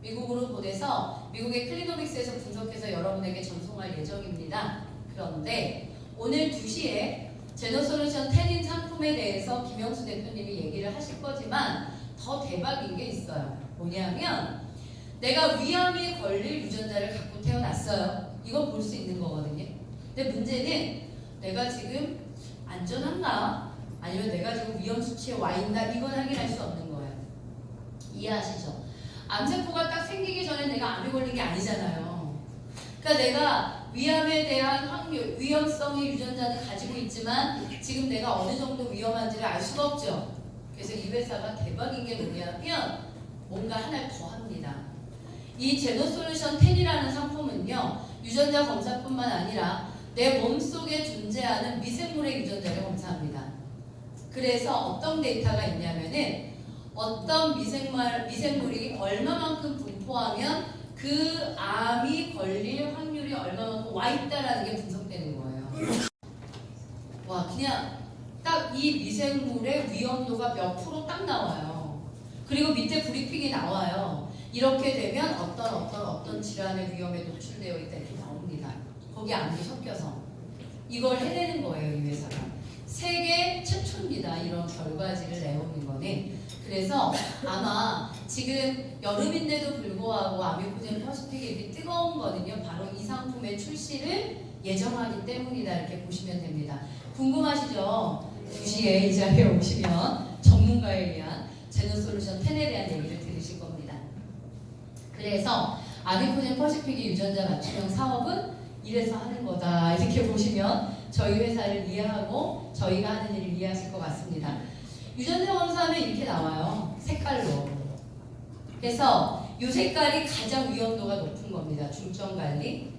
미국으로 보내서 미국의 클리노믹스에서 분석해서 여러분에게 전송할 예정입니다. 그런데 오늘 2시에 제노솔루션 10인 상품에 대해서 김영수 대표님이 얘기를 하실 거지만 더 대박인 게 있어요. 뭐냐면 내가 위암에 걸릴 유전자를 갖고 태어났어요. 이거 볼 수 있는 거거든요. 근데 문제는 내가 지금 안전한가? 아니면 내가 지금 위험 수치에 와 있나? 이건 확인할 수 없는 거예요. 이해하시죠? 암세포가 딱 생기기 전에 내가 암에 걸린 게 아니잖아요. 그러니까 내가 위암에 대한 확률, 위험성의 유전자는 가지고 있지만 지금 내가 어느 정도 위험한지를 알 수가 없죠. 그래서 이 회사가 대박인 게 뭐냐면 뭔가 하나를 더 합니다. 이 제노솔루션 10이라는 상품은요, 유전자 검사뿐만 아니라 내 몸속에 존재하는 미생물의 유전자를 검사합니다. 그래서 어떤 데이터가 있냐면은 어떤 미생물이 얼마만큼 분포하면 그 암이 걸릴 확률이 얼마만큼 와 있다라는 게 분석되는 거예요. 와, 그냥 딱 이 미생물의 위험도가 몇 프로 딱 나와요. 그리고 밑에 브리핑이 나와요. 이렇게 되면 어떤 질환의 위험에 노출되어 있다 이렇게 나옵니다. 거기 암이 섞여서 이걸 해내는 거예요, 이 회사가. 세계 최초입니다. 이런 결과지를 내오는 거는. 그래서 아마 지금 여름인데도 불구하고 아미코젠 퍼시픽이 이렇게 뜨거운 거는요. 바로 이 상품의 출시를 예정하기 때문이다. 이렇게 보시면 됩니다. 궁금하시죠? 2시에 이 자리에 오시면 전문가에 의한 제노솔루션 10에 대한 얘기를 들으실 겁니다. 그래서 아미코젠 퍼시픽의 유전자 맞춤형 사업은 이래서 하는 거다. 이렇게 보시면 저희 회사를 이해하고 저희가 하는 일을 이해하실 것 같습니다. 유전자 검사하면 이렇게 나와요. 색깔로. 그래서 이 색깔이 가장 위험도가 높은 겁니다. 중점 관리,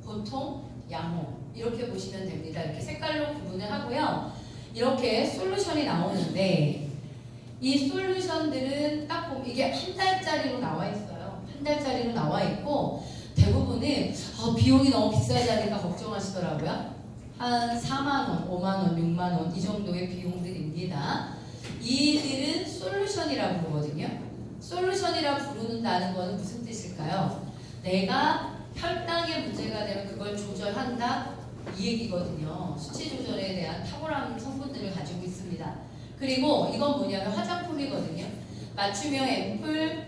보통, 양호. 이렇게 보시면 됩니다. 이렇게 색깔로 구분을 하고요. 이렇게 솔루션이 나오는데 이 솔루션들은 딱 보면 이게 한 달짜리로 나와 있어요. 한 달짜리로 나와 있고 대부분은 비용이 너무 비싸지 않을까 걱정하시더라고요. 한 4만원, 5만원, 6만원 이 정도의 비용들입니다. 이들은 솔루션이라고 부르거든요. 솔루션이라 부르는다는 것은 무슨 뜻일까요? 내가 혈당에 문제가 되면 그걸 조절한다 이 얘기거든요. 수치 조절에 대한 탁월한 성분들을 가지고 있습니다. 그리고 이건 뭐냐면 화장품이거든요. 맞춤형 앰플,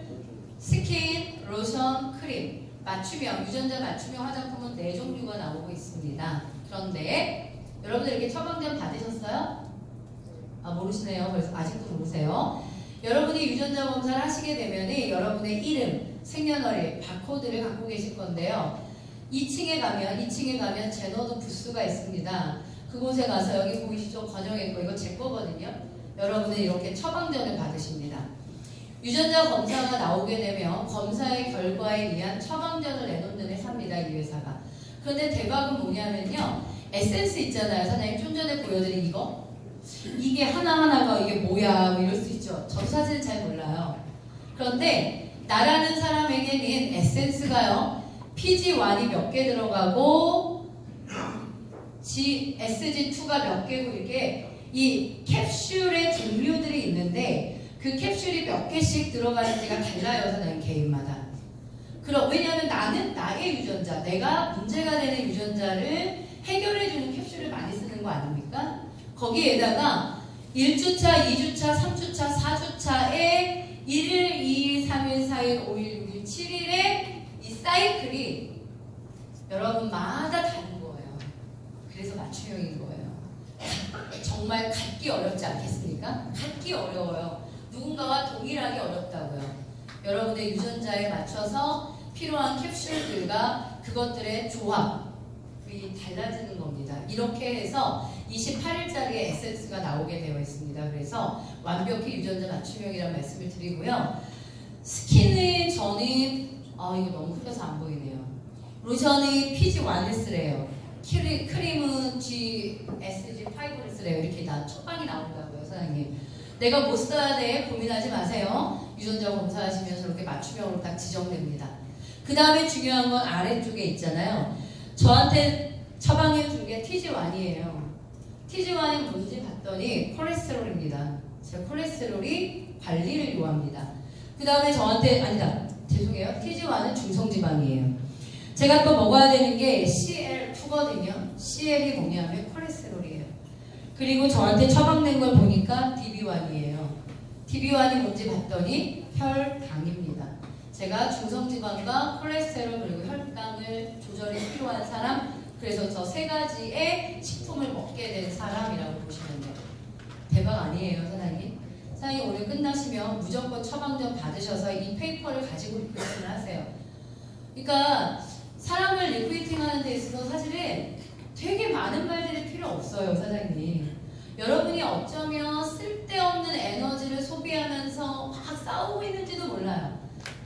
스킨, 로션, 크림 맞춤형, 유전자 맞춤형 화장품은 4종류가 나오고 있습니다. 그런데 여러분들 이렇게 처방전 받으셨어요? 모르시네요. 그래서 아직도 모르세요. 여러분이 유전자 검사를 하시게 되면 여러분의 이름, 생년월일, 바코드를 갖고 계실 건데요. 2층에 가면 제너드 부스가 있습니다. 그곳에 가서 여기 보이시죠? 권영의 거 이거 제 거거든요. 여러분은 이렇게 처방전을 받으십니다. 유전자 검사가 나오게 되면 검사의 결과에 의한 처방전을 내놓는 회사입니다. 이 회사가. 그런데 대박은 뭐냐면요. 에센스 있잖아요. 사장님 좀 전에 보여드린 이거. 이게 하나하나가 이게 뭐야 뭐 이럴 수 있죠. 저도 사실은 잘 몰라요. 그런데 나라는 사람에게는 에센스가요. PG1이 몇 개 들어가고 SG2가 몇 개고 이렇게 이 캡슐의 종류들이 있는데 그 캡슐이 몇 개씩 들어가는지가 달라요. 사장님 개인마다. 왜냐하면 나는 나의 유전자, 내가 문제가 되는 유전자를 해결해주는 캡슐을 많이 쓰는 거 아닙니까? 거기에다가 1주차, 2주차, 3주차, 4주차에 1일, 2일, 3일, 4일, 5일, 6일, 7일에 이 사이클이 여러분마다 다른 거예요. 그래서 맞춤형인 거예요. 정말 갖기 어렵지 않겠습니까? 갖기 어려워요. 누군가와 동일하게 어렵다고요. 여러분의 유전자에 맞춰서 필요한 캡슐들과 그것들의 조합이 달라지는 겁니다. 이렇게 해서 28일짜리 에센스가 나오게 되어 있습니다. 그래서 완벽히 유전자 맞춤형이라는 말씀을 드리고요. 스킨은 저는 이거 너무 흐려서 안 보이네요. 로션은 PG1을 쓰래요. 크림은 SG5를 쓰래요. 이렇게 다 처방이 나온다고요. 사장님. 내가 뭐 써야 돼? 고민하지 마세요. 유전자 검사하시면서 이렇게 맞춤형으로 딱 지정됩니다. 그 다음에 중요한 건 아래쪽에 있잖아요. 저한테 처방해 준 게 TG1이에요. TG1이 뭔지 봤더니 콜레스테롤입니다. 제 콜레스테롤이 관리를 요합니다. 그 다음에 저한테 죄송해요. TG1은 중성지방이에요. 제가 또 먹어야 되는 게 CL2거든요. CL이 뭐냐면 콜레스테롤이에요. 그리고 저한테 처방된 걸 보니까 DB1이에요. DB1이 뭔지 봤더니 혈당입니다. 제가 중성지방과 콜레스테롤 그리고 혈당을 조절이 필요한 사람, 그래서 저 3가지의 식품을 먹게 된 사람이라고 보시면 돼요. 대박 아니에요, 사장님? 사장님 오늘 끝나시면 무조건 처방전 받으셔서 이 페이퍼를 가지고 리크루팅을 하세요. 그러니까 사람을 리크루팅하는 데 있어서 사실은 되게 많은 말들이 필요 없어요, 사장님. 여러분이 어쩌면 쓸데없는 에너지를 소비하면서 막 싸우고 있는지도 몰라요.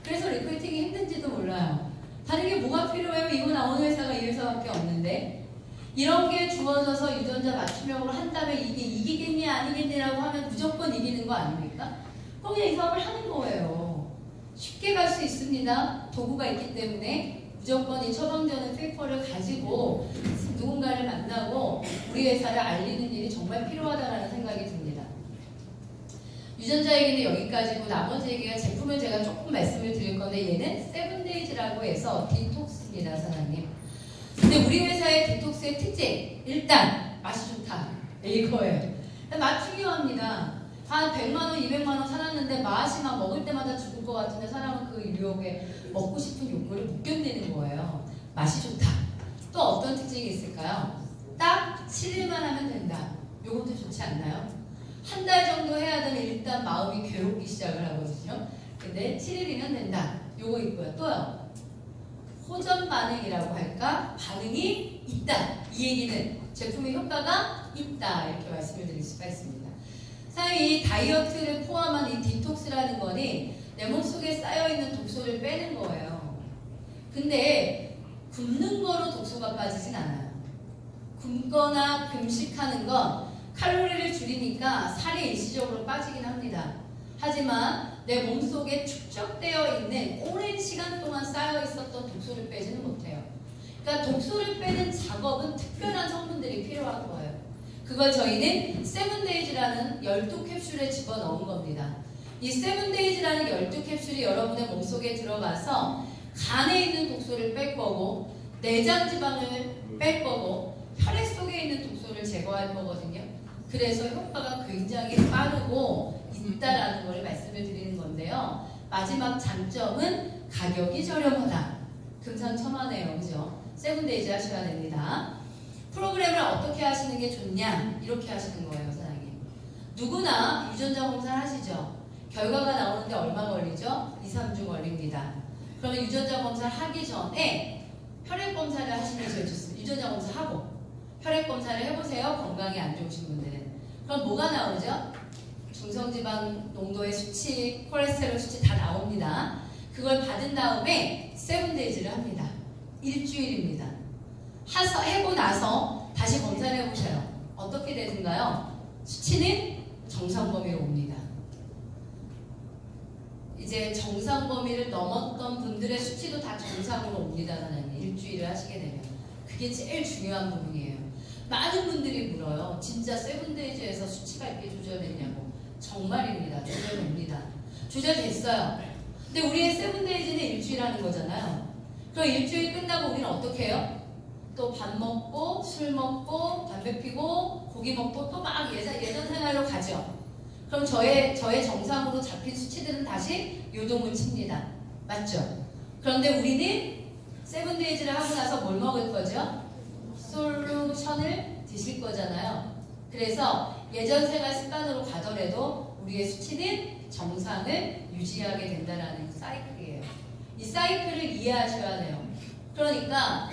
그래서 리크루팅이 힘든지도 몰라요. 다른 게 뭐가 필요해요? 이거 나오는 회사가 이 회사밖에 없는데. 이런 게 주어져서 유전자 맞춤형으로 한다면 이게 이기겠니 아니겠니라고 하면 무조건 이기는 거 아닙니까? 그럼 그냥 이 사업을 하는 거예요. 쉽게 갈 수 있습니다. 도구가 있기 때문에. 무조건 이 처방전의 페이퍼를 가지고 누군가를 만나고 우리 회사를 알리는 일이 정말 필요하다는 생각이 듭니다. 유전자 얘기는 여기까지고 나머지 얘기가 제품을 제가 조금 말씀을 드릴 건데 얘는 7days라고 해서 디톡스입니다, 사장님. 근데 우리 회사의 디톡스의 특징 일단 맛이 좋다. 이거예요. 맛 중요합니다. 한 100만원, 200만원 살았는데 맛이 막 먹을 때마다 죽을 것 같은데 사람은 그 유혹에 먹고 싶은 욕구를 못 견디는 거예요. 맛이 좋다. 또 어떤 특징이 있을까요? 딱 7일만 하면 된다. 요것도 좋지 않나요? 한 달 정도 해야 되면 일단 마음이 괴롭기 시작을 하거든요. 근데 7일이면 된다. 요거 있고요. 또요. 호전 반응이라고 할까? 반응이 있다. 이 얘기는 제품의 효과가 있다. 이렇게 말씀을 드릴 수가 있습니다. 사실 이 다이어트를 포함한 이 디톡스라는 거니 내 몸속에 쌓여있는 독소를 빼는 거예요. 근데 굶는 거로 독소가 빠지진 않아요. 굶거나 금식하는 건 칼로리를 줄이니까 살이 일시적으로 빠지긴 합니다. 하지만 내 몸속에 축적되어 있는 오랜 시간 동안 쌓여 있었던 독소를 빼지는 못해요. 그러니까 독소를 빼는 작업은 특별한 성분들이 필요한 거예요. 그걸 저희는 세븐데이즈라는 12캡슐에 집어넣은 겁니다. 이 세븐데이즈라는 12캡슐이 여러분의 몸속에 들어가서 간에 있는 독소를 뺄 거고 내장 지방을 뺄 거고 혈액 속에 있는 독소를 제거할 거거든요. 그래서 효과가 굉장히 빠르고 있다라는 걸 말씀을 드리는 건데요. 마지막 장점은 가격이 저렴하다. 금상첨화네요. 그죠? 세븐데이즈 하셔야 됩니다. 프로그램을 어떻게 하시는 게 좋냐? 이렇게 하시는 거예요, 사장님. 누구나 유전자 검사를 하시죠? 결과가 나오는데 얼마 걸리죠? 2, 3주 걸립니다. 그러면 유전자 검사를 하기 전에 혈액 검사를 하시는 게 제일 좋습니다. 유전자 검사하고 혈액 검사를 해보세요. 건강이 안 좋으신 분들은. 그럼 뭐가 나오죠? 중성지방 농도의 수치, 콜레스테롤 수치 다 나옵니다. 그걸 받은 다음에 세븐데이즈를 합니다. 일주일입니다. 해고 나서 다시 검사를 해보셔요. 어떻게 되는가요? 수치는 정상 범위로 옵니다. 이제 정상 범위를 넘었던 분들의 수치도 다 정상으로 옵니다. 사장님. 일주일을 하시게 되면. 그게 제일 중요한 부분이에요. 많은 분들이 물어요. 진짜 세븐데이즈에서 수치가 이렇게 조절됐냐고. 정말입니다. 조절됩니다. 조절됐어요. 근데 우리의 세븐데이즈는 일주일 하는 거잖아요. 그럼 일주일 끝나고 우리는 어떻게 해요? 또 밥 먹고 술 먹고 담배 피고 고기 먹고 또 막 예전 생활로 가죠. 그럼 저의 정상으로 잡힌 수치들은 다시 요동을 칩니다. 맞죠? 그런데 우리는 세븐데이즈를 하고 나서 뭘 먹을 거죠? 솔루션을 드실 거잖아요. 그래서 예전 생활 습관으로 가더라도 우리의 수치는 정상을 유지하게 된다는 사이클이에요. 이 사이클을 이해하셔야 돼요. 그러니까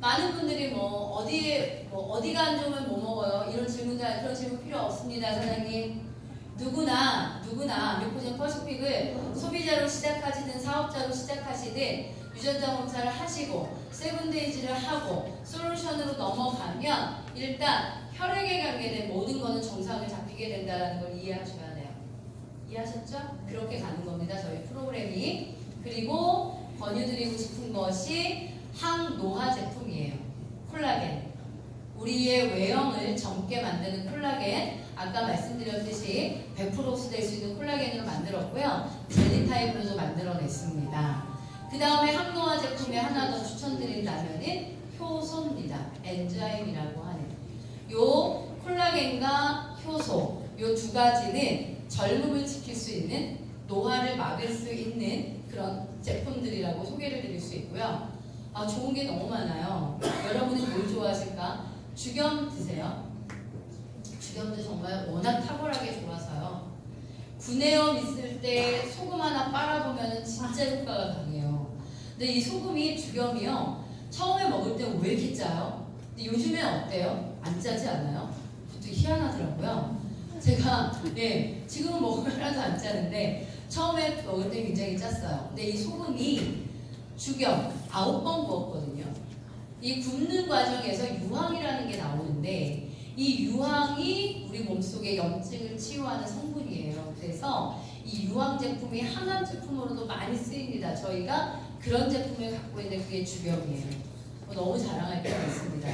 많은 분들이 어디가 안 좋으면 뭐 먹어요? 이런 그런 질문 필요 없습니다, 사장님. 누구나 뮤코젠 퍼시픽을 소비자로 시작하시든 사업자로 시작하시든 유전자 검사를 하시고 세븐데이즈를 하고 솔루션으로 넘어가면 일단 혈액에 관계된 모든 거는 정상을 잡히게 된다는 걸 이해하셔야 돼요. 이해하셨죠? 그렇게 가는 겁니다. 저희 프로그램이. 그리고 권유드리고 싶은 것이 항노화 제품이에요. 콜라겐. 우리의 외형을 젊게 만드는 콜라겐. 아까 말씀드렸듯이 100% 흡수될 수 있는 콜라겐으로 만들었고요. 젤리 타입으로도 만들어냈습니다. 그 다음에 항노화 제품에 하나 더 추천드린다면은 효소입니다. 엔자임이라고 하는. 요 콜라겐과 효소, 요 두 가지는 젊음을 지킬 수 있는, 노화를 막을 수 있는 그런 제품들이라고 소개를 드릴 수 있고요. 좋은 게 너무 많아요. 여러분은 뭘 좋아하실까? 죽염 드세요. 죽염도 정말 워낙 탁월하게 좋아서요. 구내염 있을 때 소금 하나 빨아보면 진짜 효과가 강해요. 근데 이 소금이 죽염이요. 처음에 먹을 때 왜 이렇게 짜요? 근데 요즘엔 어때요? 안 짜지 않아요? 되게 희한하더라고요. 제가 지금은 먹으면 하나도 안 짜는데 처음에 먹을 때 굉장히 짰어요. 근데 이 소금이 죽염 9번 구웠거든요. 이 굽는 과정에서 유황이라는 게 나오는데 이 유황이 우리 몸속의 염증을 치유하는 성분이에요. 그래서 이 유황 제품이 항암 제품으로도 많이 쓰입니다. 저희가 그런 제품을 갖고 있는 그게 죽염이에요. 너무 자랑할 게 많습니다.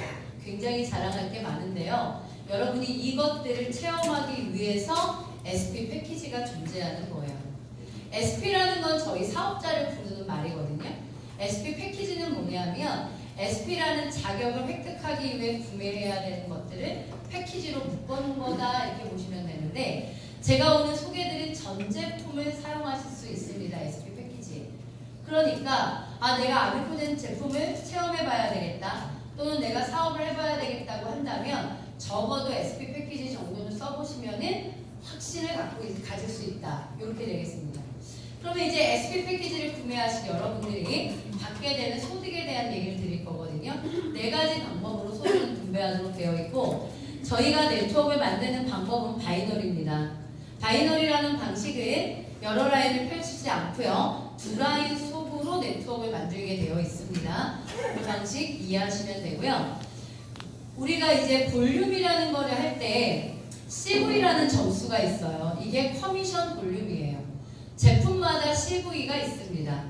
굉장히 자랑할 게 많은데요. 여러분이 이것들을 체험하기 위해서 SP 패키지가 존재하는 거예요. SP라는 건 저희 사업자를 부르는 말이거든요. SP 패키지는 뭐냐면 SP라는 자격을 획득하기 위해 구매해야 되는 것들을 패키지로 묶어놓은 거다 이렇게 보시면 되는데 제가 오늘 소개해드린 전 제품을 사용하실 수 있습니다. SP 패키지. 그러니까 내가 아미코젠 제품을 체험해봐야 되겠다 또는 내가 사업을 해봐야 되겠다고 한다면 적어도 SP 패키지 정도는 써보시면은 확신을 가질 수 있다. 이렇게 되겠습니다. 그러면 이제 SP 패키지를 구매하신 여러분들이 받게 되는 소득에 대한 얘기를 드릴 거거든요. 4가지 방법으로 소득을 분배하도록 되어 있고 저희가 네트워크를 만드는 방법은 바이너리입니다. 바이너리라는 방식은 여러 라인을 펼치지 않고요. 2라인 속으로 네트워크를 만들게 되어 있습니다. 그 방식 이해하시면 되고요. 우리가 이제 볼륨이라는 거를 할 때 CV라는 점수가 있어요. 이게 커미션 볼륨이에요. 제품마다 CV가 있습니다.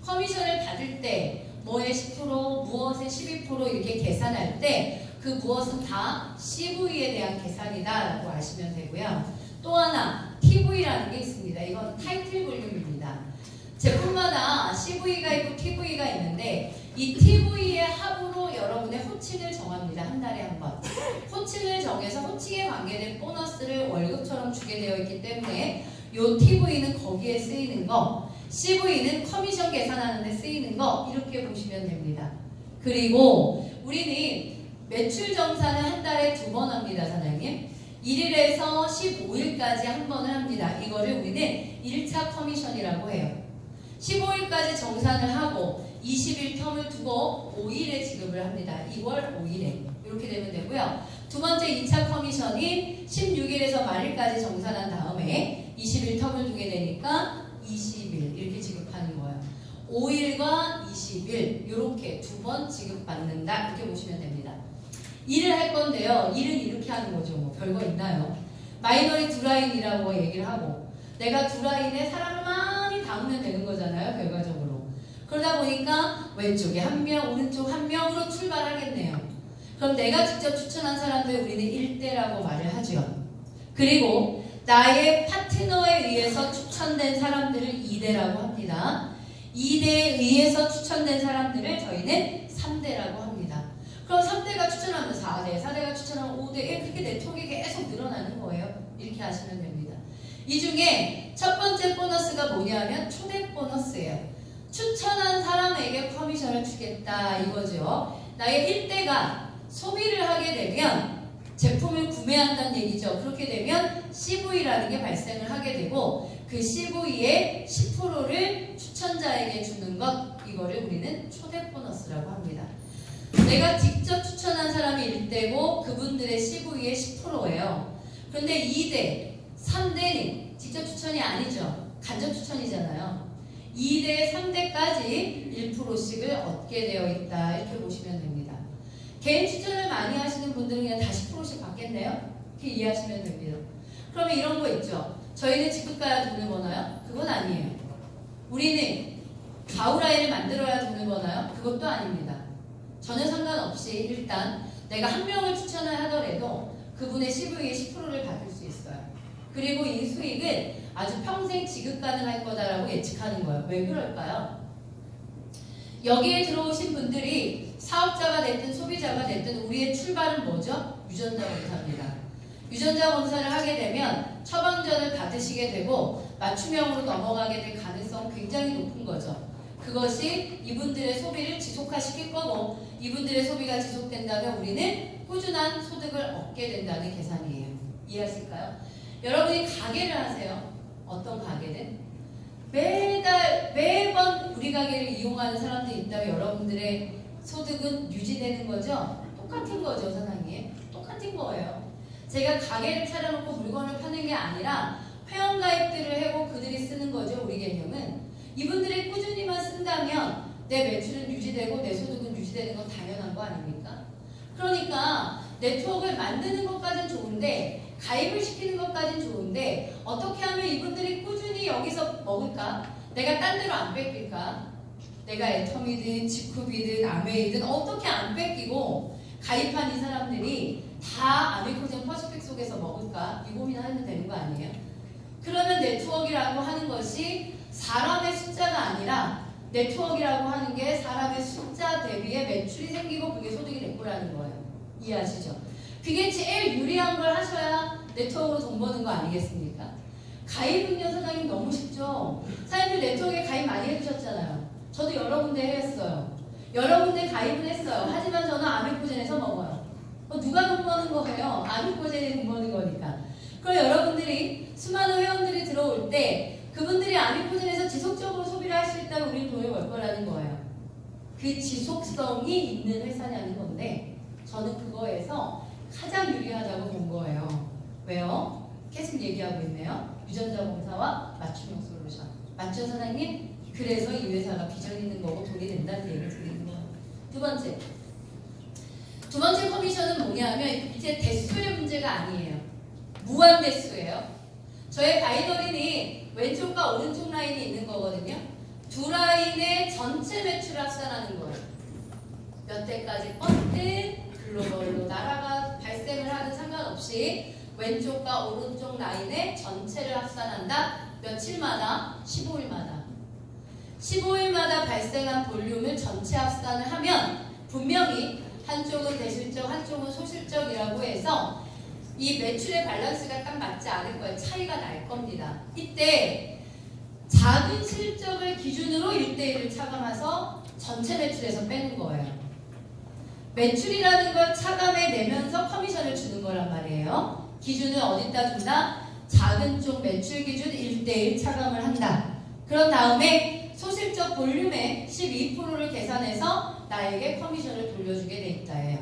커미션을 받을 때 뭐에 10%, 무엇에 12% 이렇게 계산할 때 그 무엇은 다 CV에 대한 계산이다 라고 아시면 되고요. 또 하나 TV라는 게 있습니다. 이건 타이틀 볼륨입니다. 제품마다 CV가 있고 TV가 있는데 이 TV의 합으로 여러분의 호칭을 정합니다. 한 달에 한 번. 호칭을 정해서 호칭에 관계된 보너스를 월급처럼 주게 되어 있기 때문에 요 TV는 거기에 쓰이는 거, CV는 커미션 계산하는 데 쓰이는 거 이렇게 보시면 됩니다. 그리고 우리는 매출 정산을 한 달에 2번 합니다. 사장님. 1일에서 15일까지 한 번을 합니다. 이거를 우리는 1차 커미션이라고 해요. 15일까지 정산을 하고 20일 텀을 두고 5일에 지급을 합니다. 2월 5일에 이렇게 되면 되고요. 두 번째 2차 커미션이 16일에서 말일까지 정산한 다음에 20일 텀을 두게 되니까 20일 이렇게 지급하는 거예요. 5일과 20일 이렇게 2번 지급받는다 이렇게 보시면 됩니다. 일을 할 건데요. 일은 이렇게 하는 거죠. 뭐 별거 있나요? 마이너리 2라인이라고 얘기를 하고 내가 2라인에 사람을 많이 담으면 되는 거잖아요. 결과적으로. 그러다 보니까 왼쪽에 1명, 오른쪽 1명으로 출발하겠네요. 그럼 내가 직접 추천한 사람들 우리는 1대라고 말을 하죠. 그리고 나의 파트너에 의해서 추천된 사람들을 2대라고 합니다. 2대에 의해서 추천된 사람들을 저희는 3대라고 합니다. 그럼 3대가 추천하면 4대, 4대가 추천하면 5대, 그렇게 네트워크가 계속 늘어나는 거예요. 이렇게 하시면 됩니다. 이 중에 첫 번째 보너스가 뭐냐면 초대 보너스예요. 추천한 사람에게 커미션을 주겠다 이거죠. 나의 1대가 소비를 하게 되면 제품을 구매한다는 얘기죠. 그렇게 되면 CV라는 게 발생을 하게 되고 그 CV의 10%를 추천자에게 주는 것 이거를 우리는 초대 보너스라고 합니다. 내가 직접 추천한 사람이 1대고 그분들의 CV의 10%예요. 그런데 2대, 3대는 직접 추천이 아니죠. 간접 추천이잖아요. 2대, 3대까지 1%씩을 얻게 되어 있다. 이렇게 보시면 됩니다. 개인 추천을 많이 하시는 분들은 그냥 다 10%씩 받겠네요. 이렇게 이해하시면 됩니다. 그러면 이런 거 있죠. 저희는 지급가야 돈을 버나요? 그건 아니에요. 우리는 가우라인을 만들어야 돈을 버나요? 그것도 아닙니다. 전혀 상관없이 일단 내가 1명을 추천을 하더라도 그분의 CV의 10%를 받을 수 있어요. 그리고 이 수익은 아주 평생 지급 가능할 거다라고 예측하는 거예요. 왜 그럴까요? 여기에 들어오신 분들이 사업자가 됐든 소비자가 됐든 우리의 출발은 뭐죠? 유전자 검사입니다. 유전자 검사를 하게 되면 처방전을 받으시게 되고 맞춤형으로 넘어가게 될 가능성은 굉장히 높은 거죠. 그것이 이분들의 소비를 지속화시킬 거고 이분들의 소비가 지속된다면 우리는 꾸준한 소득을 얻게 된다는 계산이에요. 이해하실까요? 여러분이 가게를 하세요. 어떤 가게든 매번 우리 가게를 이용하는 사람들이 있다면 여러분들의 소득은 유지되는 거죠? 똑같은 거죠, 사장님. 똑같은 거예요. 제가 가게를 차려놓고 물건을 파는 게 아니라 회원가입들을 하고 그들이 쓰는 거죠, 우리 개념은. 이분들이 꾸준히만 쓴다면 내 매출은 유지되고 내 소득은 유지되는 건 당연한 거 아닙니까? 그러니까 네트워크를 만드는 것까지는 좋은데 가입을 시키는 것까지는 좋은데 어떻게 하면 이분들이 꾸준히 여기서 먹을까? 내가 딴 데로 안 뺏길까? 내가 애텀이든 지쿠비든 아메이든 어떻게 안 뺏기고 가입한 이 사람들이 다 아미코젠 퍼시픽 속에서 먹을까? 이 고민을 하면 되는 거 아니에요? 그러면 네트워크라고 하는 것이 사람의 숫자가 아니라 네트워크라고 하는 게 사람의 숫자 대비에 매출이 생기고 그게 소득이 될 거라는 거예요. 이해하시죠? 그게 제일 유리한 걸 하셔야 네트워크로 돈 버는 거 아니겠습니까? 가입은요, 사장님 너무 쉽죠? 사장님들 네트워크에 가입 많이 해두셨잖아요. 저도 여러 군데 했어요. 여러 군데 가입은 했어요. 하지만 저는 아미코젠에서 먹어요. 누가 돈 버는 거예요? 아미코젠이 돈 버는 거니까. 그럼 여러분들이 수많은 회원들이 들어올 때 그분들이 아미코젠에서 지속적으로 소비를 할 수 있다면 우리는 돈을 벌 거라는 거예요. 그 지속성이 있는 회사냐는 건데 저는 그거에서 가장 유리하다고 본 거예요. 왜요? 계속 얘기하고 있네요. 유전자 검사와 맞춤형 솔루션. 맞죠, 사장님? 그래서 이 회사가 비전 있는 거고 돈이 된다는 얘기를 드리는 거예요. 두 번째 커미션은 뭐냐면 이제 대수의 문제가 아니에요. 무한 대수예요. 저의 바이너리는 왼쪽과 오른쪽 라인이 있는 거거든요. 두 라인의 전체 매출을 합산하는 거예요. 몇 대까지 뻗든 글로벌로 나라가 발생을 하든 상관없이 왼쪽과 오른쪽 라인의 전체를 합산한다. 며칠마다? 15일마다. 15일마다 발생한 볼륨을 전체 합산을 하면 분명히 한쪽은 대실적, 한쪽은 소실적이라고 해서 이 매출의 밸런스가 딱 맞지 않을 거예요. 차이가 날 겁니다. 이때 작은 실적을 기준으로 1대1을 차감해서 전체 매출에서 빼는 거예요. 매출이라는 걸 차감해 내면서 커미션을 주는 거란 말이에요. 기준을 어디다 준다? 작은 쪽 매출 기준 1대1 차감을 한다. 그런 다음에 소실적 볼륨의 12%를 계산해서 나에게 커미션을 돌려주게 돼 있다예요.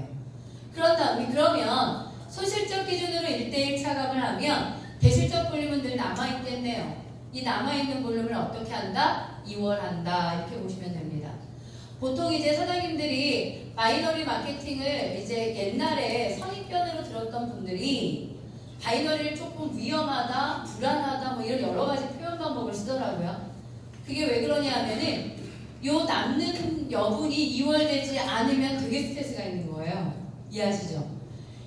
그러면 소실적 기준으로 1대1 차감을 하면 대실적 볼륨은 늘 남아있겠네요. 이 남아있는 볼륨을 어떻게 한다? 이월한다. 이렇게 보시면 됩니다. 보통 이제 사장님들이 바이너리 마케팅을 이제 옛날에 선입견으로 들었던 분들이 바이너리를 조금 위험하다, 불안하다 뭐 이런 여러 가지 표현 방법을 쓰더라고요. 그게 왜 그러냐 하면은 요 남는 여분이 이월되지 않으면 되게 스트레스가 있는 거예요. 이해하시죠?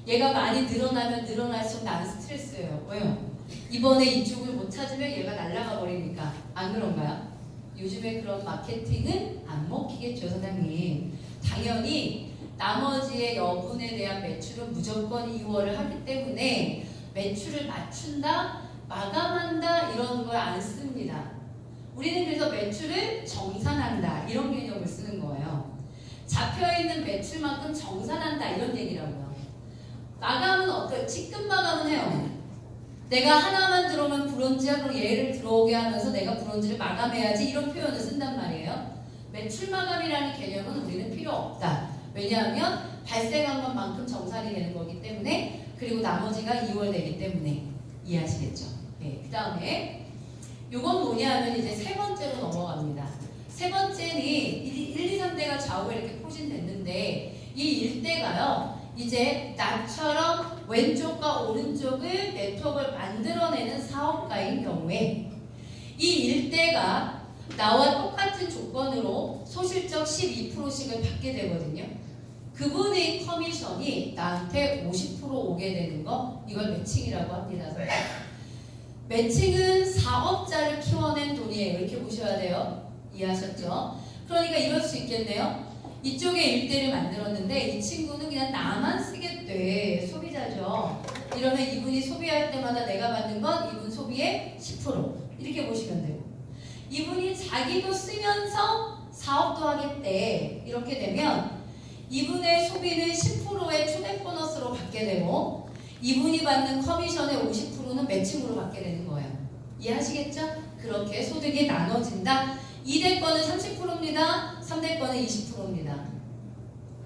얘가 많이 늘어나면 늘어날수록 나는 스트레스예요. 왜요? 이번에 이쪽을 못 찾으면 얘가 날아가 버리니까. 안 그런가요? 요즘에 그런 마케팅은 안 먹히겠죠, 사장님. 당연히 나머지의 여분에 대한 매출은 무조건 2월을 하기 때문에 매출을 맞춘다, 마감한다 이런 걸 안 씁니다. 우리는 그래서 매출을 정산한다 이런 개념을 쓰는 거예요. 잡혀있는 매출만큼 정산한다 이런 얘기라고요. 마감은 어때요? 지금 마감은 해요. 내가 하나만 들어오면 브론즈야 그럼 얘를 들어오게 하면서 내가 브론즈를 마감해야지 이런 표현을 쓴단 말이에요. 매출 마감이라는 개념은 우리는 필요 없다. 왜냐하면 발생한 것만큼 정산이 되는 거기 때문에 그리고 나머지가 2월 되기 때문에 이해하시겠죠? 네, 그 다음에 요건 뭐냐 하면 이제 세 번째로 넘어갑니다. 세 번째는 1, 2, 3대가 좌우가 이렇게 포진됐는데 이 일대가요. 이제 나처럼 왼쪽과 오른쪽을 네트워크를 만들어내는 사업가인 경우에 이 일대가 나와 똑같은 조건으로 소실적 12%씩을 받게 되거든요. 그분의 커미션이 나한테 50% 오게 되는 거 이걸 매칭이라고 합니다. 매칭은 사업자를 키워낸 돈이에요. 이렇게 보셔야 돼요. 이해하셨죠? 그러니까 이럴 수 있겠네요. 이쪽에 일대를 만들었는데 이 친구는 그냥 나만 쓰겠대. 소비자죠. 이러면 이분이 소비할 때마다 내가 받는 건 이분 소비의 10% 이렇게 보시면 돼요. 이분이 자기도 쓰면서 사업도 하겠대. 이렇게 되면 이분의 소비는 10%의 초대 보너스로 받게 되고 이분이 받는 커미션의 50%는 매칭으로 받게 되는 거예요. 이해하시겠죠? 그렇게 소득이 나눠진다. 2대 거는 30%입니다. 3대 거는 20%입니다.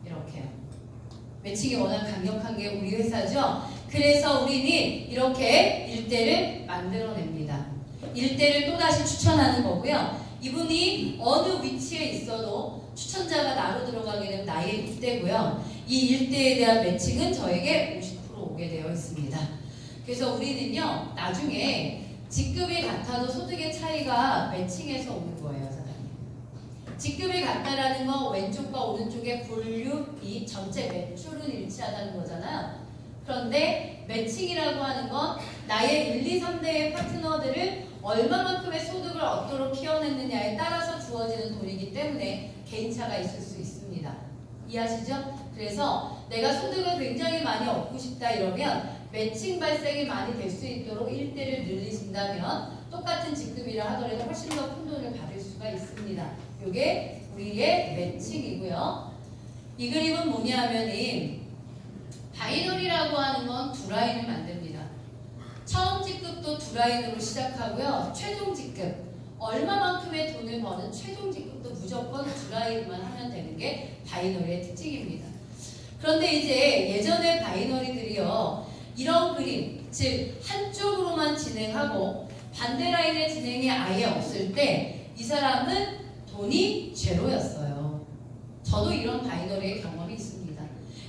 이렇게요. 매칭이 워낙 강력한 게 우리 회사죠. 그래서 우리는 이렇게 일대를 만들어냅니다. 일대를 또다시 추천하는 거고요. 이분이 어느 위치에 있어도 추천자가 나로 들어가게 되면 나의 일대고요. 이 일대에 대한 매칭은 저에게 50% 오게 되어 있습니다. 그래서 우리는요. 나중에 직급이 같아도 소득의 차이가 매칭해서 오는 거예요. 사장님. 직급이 같다라는 건 왼쪽과 오른쪽의 볼륨이 전체 매출은 일치하다는 거잖아요. 그런데 매칭이라고 하는 건 나의 1, 2, 3대의 파트너들을 얼마만큼의 소득을 얻도록 키워냈느냐에 따라서 주어지는 돈이기 때문에 개인차가 있을 수 있습니다. 이해하시죠? 그래서 내가 소득을 굉장히 많이 얻고 싶다 이러면 매칭 발생이 많이 될 수 있도록 1대를 늘리신다면 똑같은 직급이라 하더라도 훨씬 더 큰 돈을 받을 수가 있습니다. 이게 우리의 매칭이고요. 이 그림은 뭐냐 하면은 바이너리라고 하는 건 두 라인을 만듭니다. 처음 직급도 두 라인으로 시작하고요. 최종 직급, 얼마만큼의 돈을 버는 최종 직급도 무조건 두 라인만 하면 되는 게 바이너리의 특징입니다. 그런데 이제 예전의 바이너리들이요. 이런 그림, 즉 한쪽으로만 진행하고 반대 라인의 진행이 아예 없을 때 이 사람은 돈이 제로였어요. 저도 이런 바이너리의 경험이 있습니다.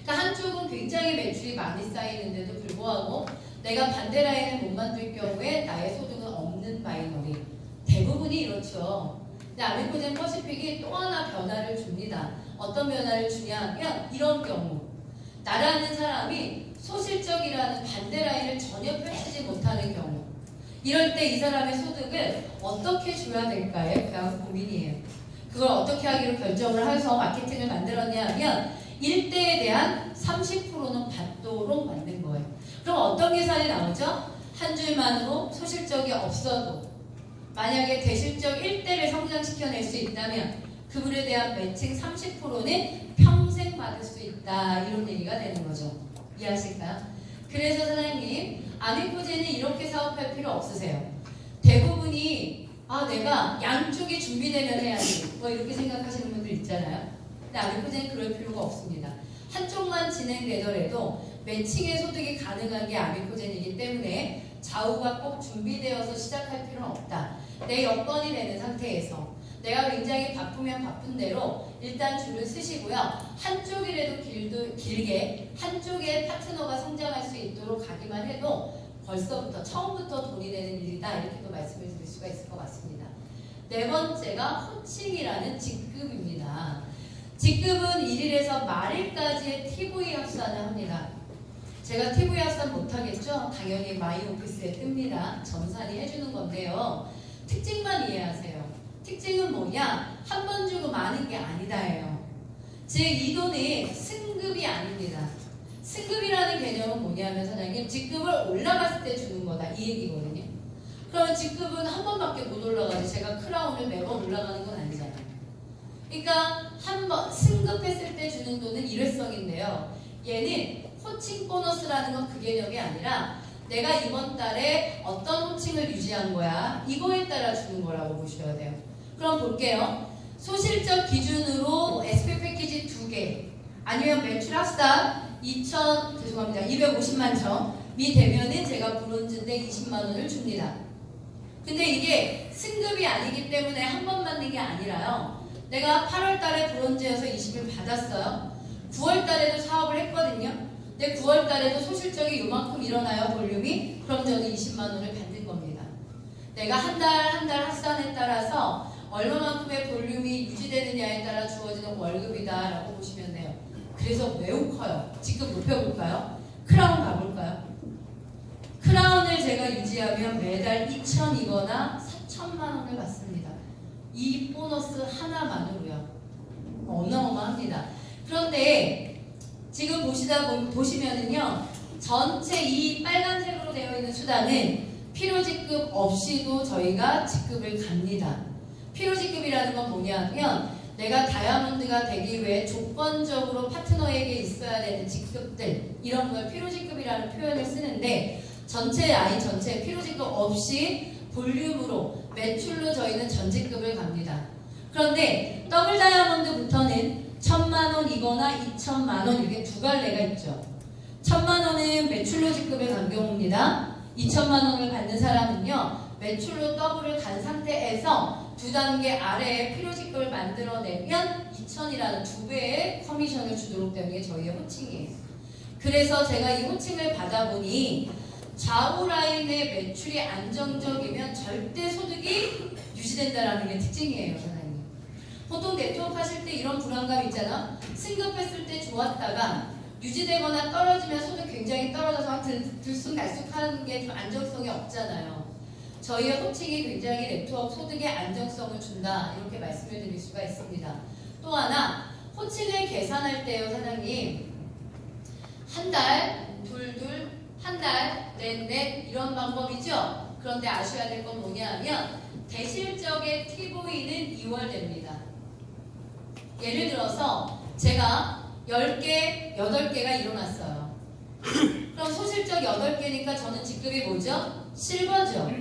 그러니까 한쪽은 굉장히 매출이 많이 쌓이는데도 불구하고 내가 반대 라인을 못 만들 경우에 나의 소득은 없는 바이너리. 대부분이 이렇죠. 근데 아메코젠 퍼시픽이 또 하나 변화를 줍니다. 어떤 변화를 주냐 하면 이런 경우 나라는 사람이 소실적이라는 반대 라인을 전혀 펼치지 못하는 경우 이럴 때 이 사람의 소득을 어떻게 줘야 될까에 대한 고민이에요. 그걸 어떻게 하기로 결정을 해서 마케팅을 만들었냐 하면 1대에 대한 30%는 받도록 만든 거예요. 그럼 어떤 계산이 나오죠? 한 줄만으로 소실적이 없어도 만약에 대실적 1대를 성장시켜낼 수 있다면 그분에 대한 매칭 30%는 평생 받을 수 있다. 이런 얘기가 되는 거죠. 이해하실까요? 그래서 사장님, 아미코젠은 이렇게 사업할 필요 없으세요. 대부분이 내가 양쪽이 준비되면 해야지 뭐 이렇게 생각하시는 분들 있잖아요. 근데 아미코젠은 그럴 필요가 없습니다. 한쪽만 진행되더라도 매칭의 소득이 가능한 게 아미코젠이기 때문에 좌우가 꼭 준비되어서 시작할 필요는 없다. 내 여건이 되는 상태에서 내가 굉장히 바쁘면 바쁜 대로 일단 줄을 쓰시고요. 한쪽이라도 길게 한쪽의 파트너가 성장할 수 있도록 가기만 해도 벌써부터 처음부터 돈이 되는 일이다. 이렇게도 말씀을 드릴 수가 있을 것 같습니다. 네 번째가 호칭이라는 직급입니다. 직급은 1일에서 말일까지의 TV 합산을 합니다. 제가 TV 합산 못하겠죠? 당연히 마이오피스에 뜹니다. 점산이 해주는 건데요. 특징만 이해하세요. 특징은 뭐냐? 한 번 주고 많은 게 아니다예요. 즉 이 돈이 승급이 아닙니다. 승급이라는 개념은 뭐냐면 사장님 직급을 올라갔을 때 주는 거다 이 얘기거든요. 그러면 직급은 한 번밖에 못 올라가지 제가 크라운을 매번 올라가는 건 아니잖아요. 그러니까 한 번 승급했을 때 주는 돈은 일회성인데요. 얘는 호칭 보너스라는 건 그 개념이 아니라 내가 이번 달에 어떤 호칭을 유지한 거야 이거에 따라 주는 거라고 보셔야 돼요. 그럼 볼게요. 소실적 기준으로 SP 패키지 2개 아니면 매출 합산 250만 점이 되면은 제가 브론즈인데 20만 원을 줍니다. 근데 이게 승급이 아니기 때문에 한 번 받는 게 아니라요. 내가 8월 달에 브론즈여서 20을 받았어요. 9월 달에도 사업을 했거든요. 근데 9월 달에도 소실적이 요만큼 일어나요, 볼륨이. 그럼 저는 20만 원을 받는 겁니다. 내가 한 달 합산에 따라서 얼마만큼의 볼륨이 유지되느냐에 따라 주어지는 월급이다 라고 보시면 돼요. 그래서 매우 커요. 직급 높여볼까요? 크라운 가볼까요? 크라운을 제가 유지하면 매달 2,000이거나 4천만 원을 받습니다. 이 보너스 하나만으로요. 어마어마합니다. 그런데 지금 보시면은요. 전체 이 빨간색으로 되어 있는 수단은 필요직급 없이도 저희가 직급을 갑니다. 필요직급이라는 건 뭐냐면 내가 다이아몬드가 되기 위해 조건적으로 파트너에게 있어야 되는 직급들 이런 걸 필요직급이라는 표현을 쓰는데 전체 아이 전체 필요직급 없이 볼륨으로 매출로 저희는 전직급을 갑니다. 그런데 더블 다이아몬드부터는 1,000만 원이거나 2,000만 원 이렇게 두 갈래가 있죠. 1,000만 원은 매출로 직급을 간 경우입니다. 2,000만 원을 받는 사람은요. 매출로 더블을 간 상태에서 두 단계 아래에 필요직급을 만들어내면 2,000이라는 두 배의 커미션을 주도록 되는 게 저희의 호칭이에요. 그래서 제가 이 호칭을 받아보니 좌우 라인의 매출이 안정적이면 절대 소득이 유지된다는 게 특징이에요, 사장님. 보통 네트워크 하실 때 이런 불안감 있잖아. 승급했을 때 좋았다가 유지되거나 떨어지면 소득 굉장히 떨어져서 들쑥날쑥하는 게 좀 안정성이 없잖아요. 저희의 호칭이 굉장히 네트워크 소득의 안정성을 준다 이렇게 말씀을 드릴 수가 있습니다. 또 하나 호칭을 계산할 때요 사장님 한 달, 둘, 한 달, 넷 이런 방법이죠. 그런데 아셔야 될 건 뭐냐 하면 대실적의 T보이는 2월 됩니다. 예를 들어서 제가 10개, 8개가 일어났어요. 그럼 소실적 8개니까 저는 직급이 뭐죠? 실버죠.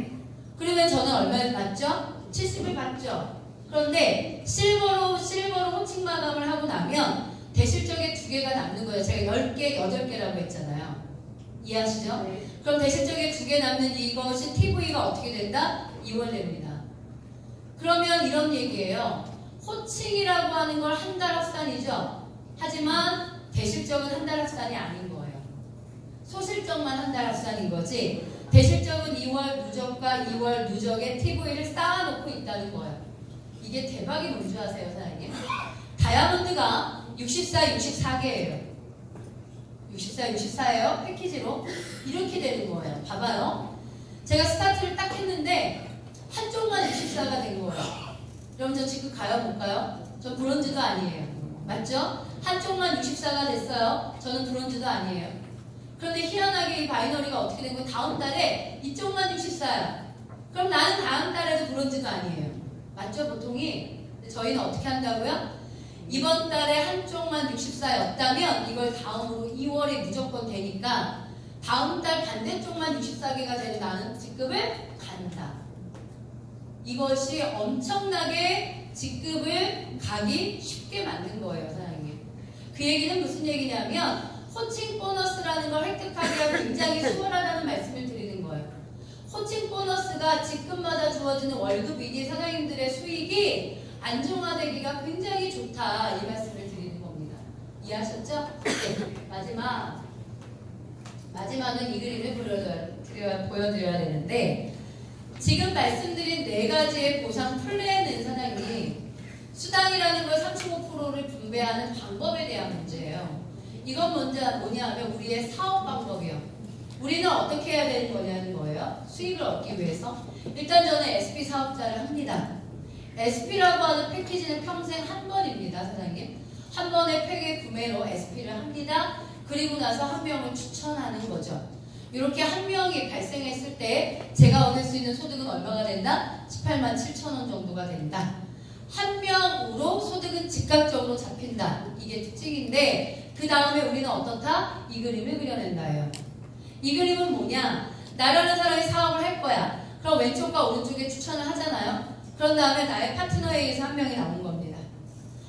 그러면 저는 얼마를 받죠? 70을 받죠. 그런데 실버로 호칭 마감을 하고 나면 대실적의 2개가 남는 거예요. 제가 10개, 8개라고 했잖아요. 이해하시죠? 네. 그럼 대실적의 2개 남는 이것이 TV가 어떻게 된다? 2월 됩니다. 그러면 이런 얘기예요. 호칭이라고 하는 걸 한 달 합산이죠. 하지만 대실적은 한 달 합산이 아닌 거예요. 소실적만 한 달 합산인 거지. 대실적은 2월 누적과 2월 누적의 TV를 쌓아놓고 있다는 거예요. 이게 대박이 뭔지 아세요, 사장님? 다이아몬드가 64, 64개예요. 64, 64예요. 패키지로. 이렇게 되는 거예요. 봐봐요. 제가 스타트를 딱 했는데 한쪽만 64가 된 거예요. 그럼 저 지금 가요? 못 가요? 저 브론즈도 아니에요. 맞죠? 한쪽만 64가 됐어요. 저는 브론즈도 아니에요. 그런데 희한하게 이 바이너리가 어떻게 된 거예요? 다음 달에 이쪽만 64야. 그럼 나는 다음 달에도 브론즈도 아니에요. 맞죠? 보통이. 근데 저희는 어떻게 한다고요? 이번 달에 한쪽만 64였다면 이걸 다음으로 2월에 무조건 되니까 다음 달 반대쪽만 64개가 되는 나는 직급을 간다. 이것이 엄청나게 직급을 가기 쉽게 만든 거예요, 사장님. 그 얘기는 무슨 얘기냐면 호칭 보너스라는 걸 획득하기가 굉장히 수월하다는 말씀을 드리는 거예요. 호칭 보너스가 직급마다 주어지는 월급이기 사장님들의 수익이 안정화되기가 굉장히 좋다 이 말씀을 드리는 겁니다. 이해하셨죠? 네. 마지막은 이 그림을 보여드려야 되는데 지금 말씀드린 4가지의 보상 플랜은 사장님 수당이라는 걸 35%를 분배하는 방법에 대한 문제예요. 이건 뭐냐 하면 우리의 사업 방법이요. 우리는 어떻게 해야 되는 거냐는 거예요. 수익을 얻기 위해서. 일단 저는 SP 사업자를 합니다. SP라고 하는 패키지는 평생 한 번입니다, 사장님. 한 번의 팩의 구매로 SP를 합니다. 그리고 나서 한 명을 추천하는 거죠. 이렇게 한 명이 발생했을 때 제가 얻을 수 있는 소득은 얼마가 된다? 18만 7천 원 정도가 된다. 한 명으로 소득은 즉각적으로 잡힌다. 이게 특징인데 그 다음에 우리는 어떻다? 이 그림을 그려낸다예요. 이 그림은 뭐냐? 나라는 사람이 사업을 할 거야. 그럼 왼쪽과 오른쪽에 추천을 하잖아요. 그런 다음에 나의 파트너에 의해서 한 명이 나온 겁니다.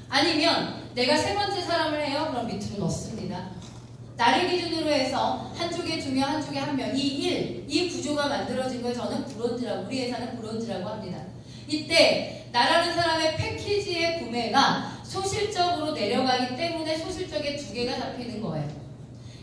아니면 내가 3번째 사람을 해요. 그럼 밑으로 넣습니다. 나를 기준으로 해서 한쪽에 2명, 한쪽에 1명, 이 구조가 만들어진 걸 저는 브론즈라고, 우리 회사는 브론즈라고 합니다. 이때 나라는 사람의 패키지의 구매가 소실적으로 내려가기 때문에 소실적의 2개가 잡히는 거예요.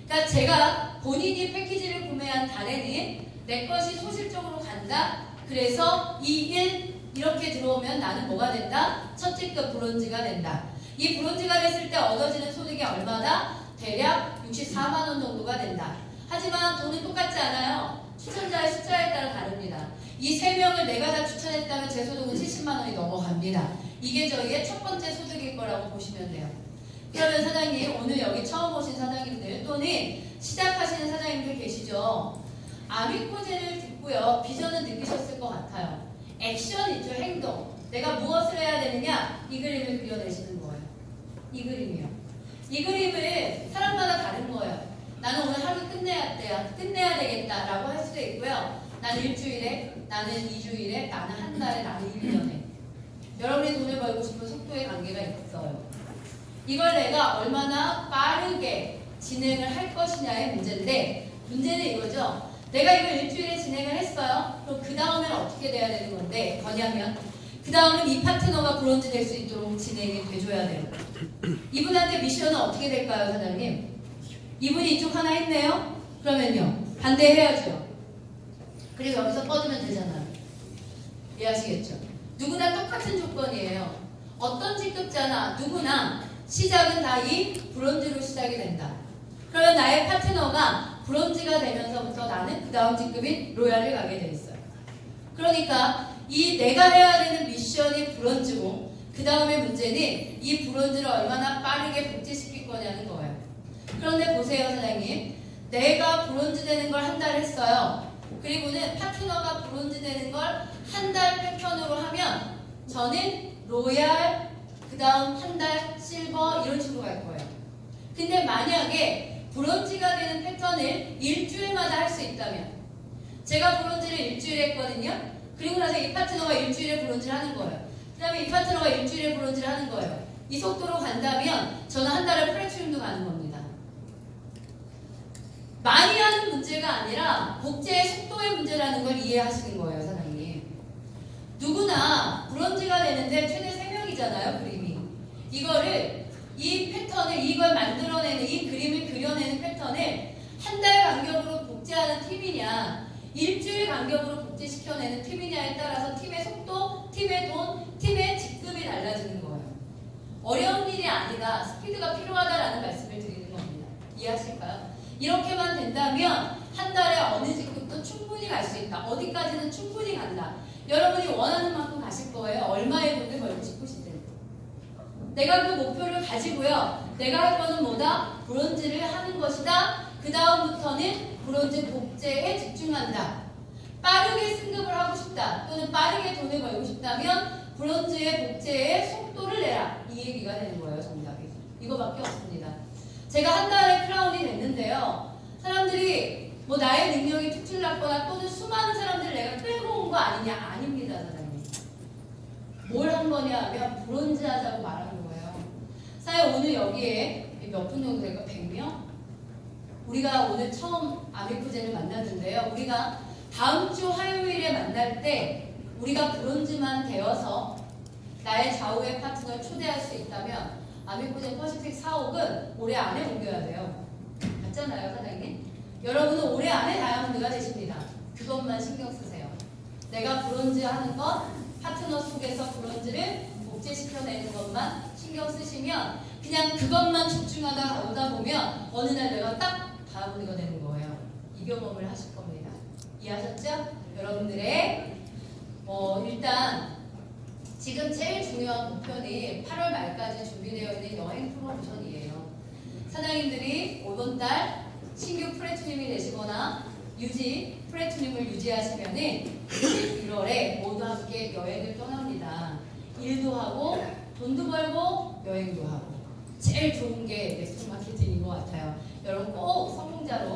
그러니까 제가 본인이 패키지를 구매한 달에는 내 것이 소실적으로 간다. 그래서 2, 1 이렇게 들어오면 나는 뭐가 된다? 첫 직급 브론즈가 된다. 이 브론즈가 됐을 때 얻어지는 소득이 얼마다? 대략 64만 원 정도가 된다. 하지만 돈은 똑같지 않아요. 추천자의 숫자에 따라 다릅니다. 이 3명을 내가 다 추천했다면 제 소득은 70만 원이 넘어갑니다. 이게 저희의 첫 번째 소득일 거라고 보시면 돼요. 그러면 사장님, 오늘 여기 처음 오신 사장님들 또는 시작하시는 사장님들 계시죠? 아미코제를 듣고요. 비전은 느끼셨을 것 같아요. 액션이죠. 행동. 내가 무엇을 해야 되느냐? 이 그림을 그려내시는 거예요. 이 그림이요. 이 그림을 사람마다 다른 거예요. 나는 오늘 하루 끝내야 되겠다라고 할 수도 있고요. 나는 일주일에, 나는 2주일에, 나는 한 달에, 나는 1년에. 여러분이 돈을 벌고 싶은 속도의 관계가 있어요. 이걸 내가 얼마나 빠르게 진행을 할 것이냐의 문제인데 문제는 이거죠. 내가 이걸 일주일에 진행을 했어요. 그럼 그 다음에는 어떻게 돼야 되는 건데 뭐냐면 그 다음은 이 파트너가 브론즈 될 수 있도록 진행이 돼줘야 돼요. 이분한테 미션은 어떻게 될까요, 사장님? 이분이 이쪽 하나 했네요? 그러면요. 반대해야죠. 그리고 여기서 뻗으면 되잖아요. 이해하시겠죠? 누구나 똑같은 조건이에요. 어떤 직급자나 누구나 시작은 다 이 브론즈로 시작이 된다. 그러면 나의 파트너가 브론즈가 되면서부터 나는 그 다음 직급인 로얄을 가게 돼 있어요. 그러니까 이 내가 해야 되는 미션이 브론즈고 그 다음에 문제는 이 브론즈를 얼마나 빠르게 복제시킬 거냐는 거예요. 그런데 보세요 사장님. 내가 브론즈 되는 걸 한 달 했어요. 그리고는 파트너가 브론즈 되는 걸 한 달 패턴으로 하면 저는 로얄, 그 다음 한 달 실버 이런 식으로 갈 거예요. 근데 만약에 브론즈가 되는 패턴을 일주일마다 할 수 있다면 제가 브론즈를 일주일에 했거든요. 그리고 나서 이 파트너가 일주일에 브론즈를 하는 거예요. 그 다음에 이 파트너가 일주일에 브론즈를 하는 거예요. 이 속도로 간다면 저는 한 달에 플래티넘도 가는 겁니다. 많이 하는 문제가 아니라 복제의 속도의 문제라는 걸 이해하시는 거예요, 사장님. 누구나 브론즈가 되는데 최대 3명이잖아요, 그림이. 이거를 이 패턴을 이걸 만들어내는 이 그림을 그려내는 패턴을 한 달 간격으로 복제하는 팀이냐 일주일 간격으로 복제시켜내는 팀이냐에 따라서 팀의 속도, 팀의 돈, 팀의 직급이 달라지는 거예요. 어려운 일이 아니다. 스피드가 필요하다라는 말씀을 드리는 겁니다. 이해하실까요? 이렇게만 된다면 한 달에 어느 직급도 충분히 갈 수 있다. 어디까지는 충분히 간다. 여러분이 원하는 만큼 가실 거예요. 얼마의 돈을 벌고 싶으시든. 내가 그 목표를 가지고요. 내가 할 거는 뭐다? 브론즈를 하는 것이다. 그 다음부터는 브론즈 복제에 집중한다. 빠르게 승급을 하고 싶다. 또는 빠르게 돈을 벌고 싶다면 브론즈의 복제에 속도를 내라. 이 얘기가 되는 거예요. 정답이. 이거밖에 없습니다. 제가 한 달에 크라운이 됐는데요. 사람들이 뭐 나의 능력이 특출났거나 또는 수많은 사람들을 내가 끌고 온 거 아니냐? 아닙니다. 사장님. 뭘 한 거냐 하면 브론즈 하자고 말한 거예요. 사실 오늘 여기에 몇 분 정도 될까? 100명? 우리가 오늘 처음 아미쿠젠을 만났는데요. 우리가 다음 주 화요일에 만날 때 우리가 브론즈만 되어서 나의 좌우의 파트너를 초대할 수 있다면 아미쿠젠 퍼시픽 사옥은 올해 안에 옮겨야 돼요. 맞잖아요, 사장님? 여러분은 올해 안에 다이아몬드가 되십니다. 그것만 신경 쓰세요. 내가 브론즈 하는 것, 파트너 속에서 브론즈를 복제시켜내는 것만 신경 쓰시면 그냥 그것만 집중하다 오다 보면 어느 날 내가 딱 다이아몬드가 되는 거예요. 이 경험을 하실 겁니다. 이해하셨죠? 여러분들의 일단 지금 제일 중요한 목표는 8월 말까지 준비되어 있는 여행 프로모션이에요. 사장님들이 이번 달 신규 프레투님이 되시거나 프레투님을 유지하시면은 11월에 모두 함께 여행을 떠납니다. 일도 하고 돈도 벌고 여행도 하고 제일 좋은 게 네트워크 마케팅인 것 같아요. 여러분 꼭 성공자로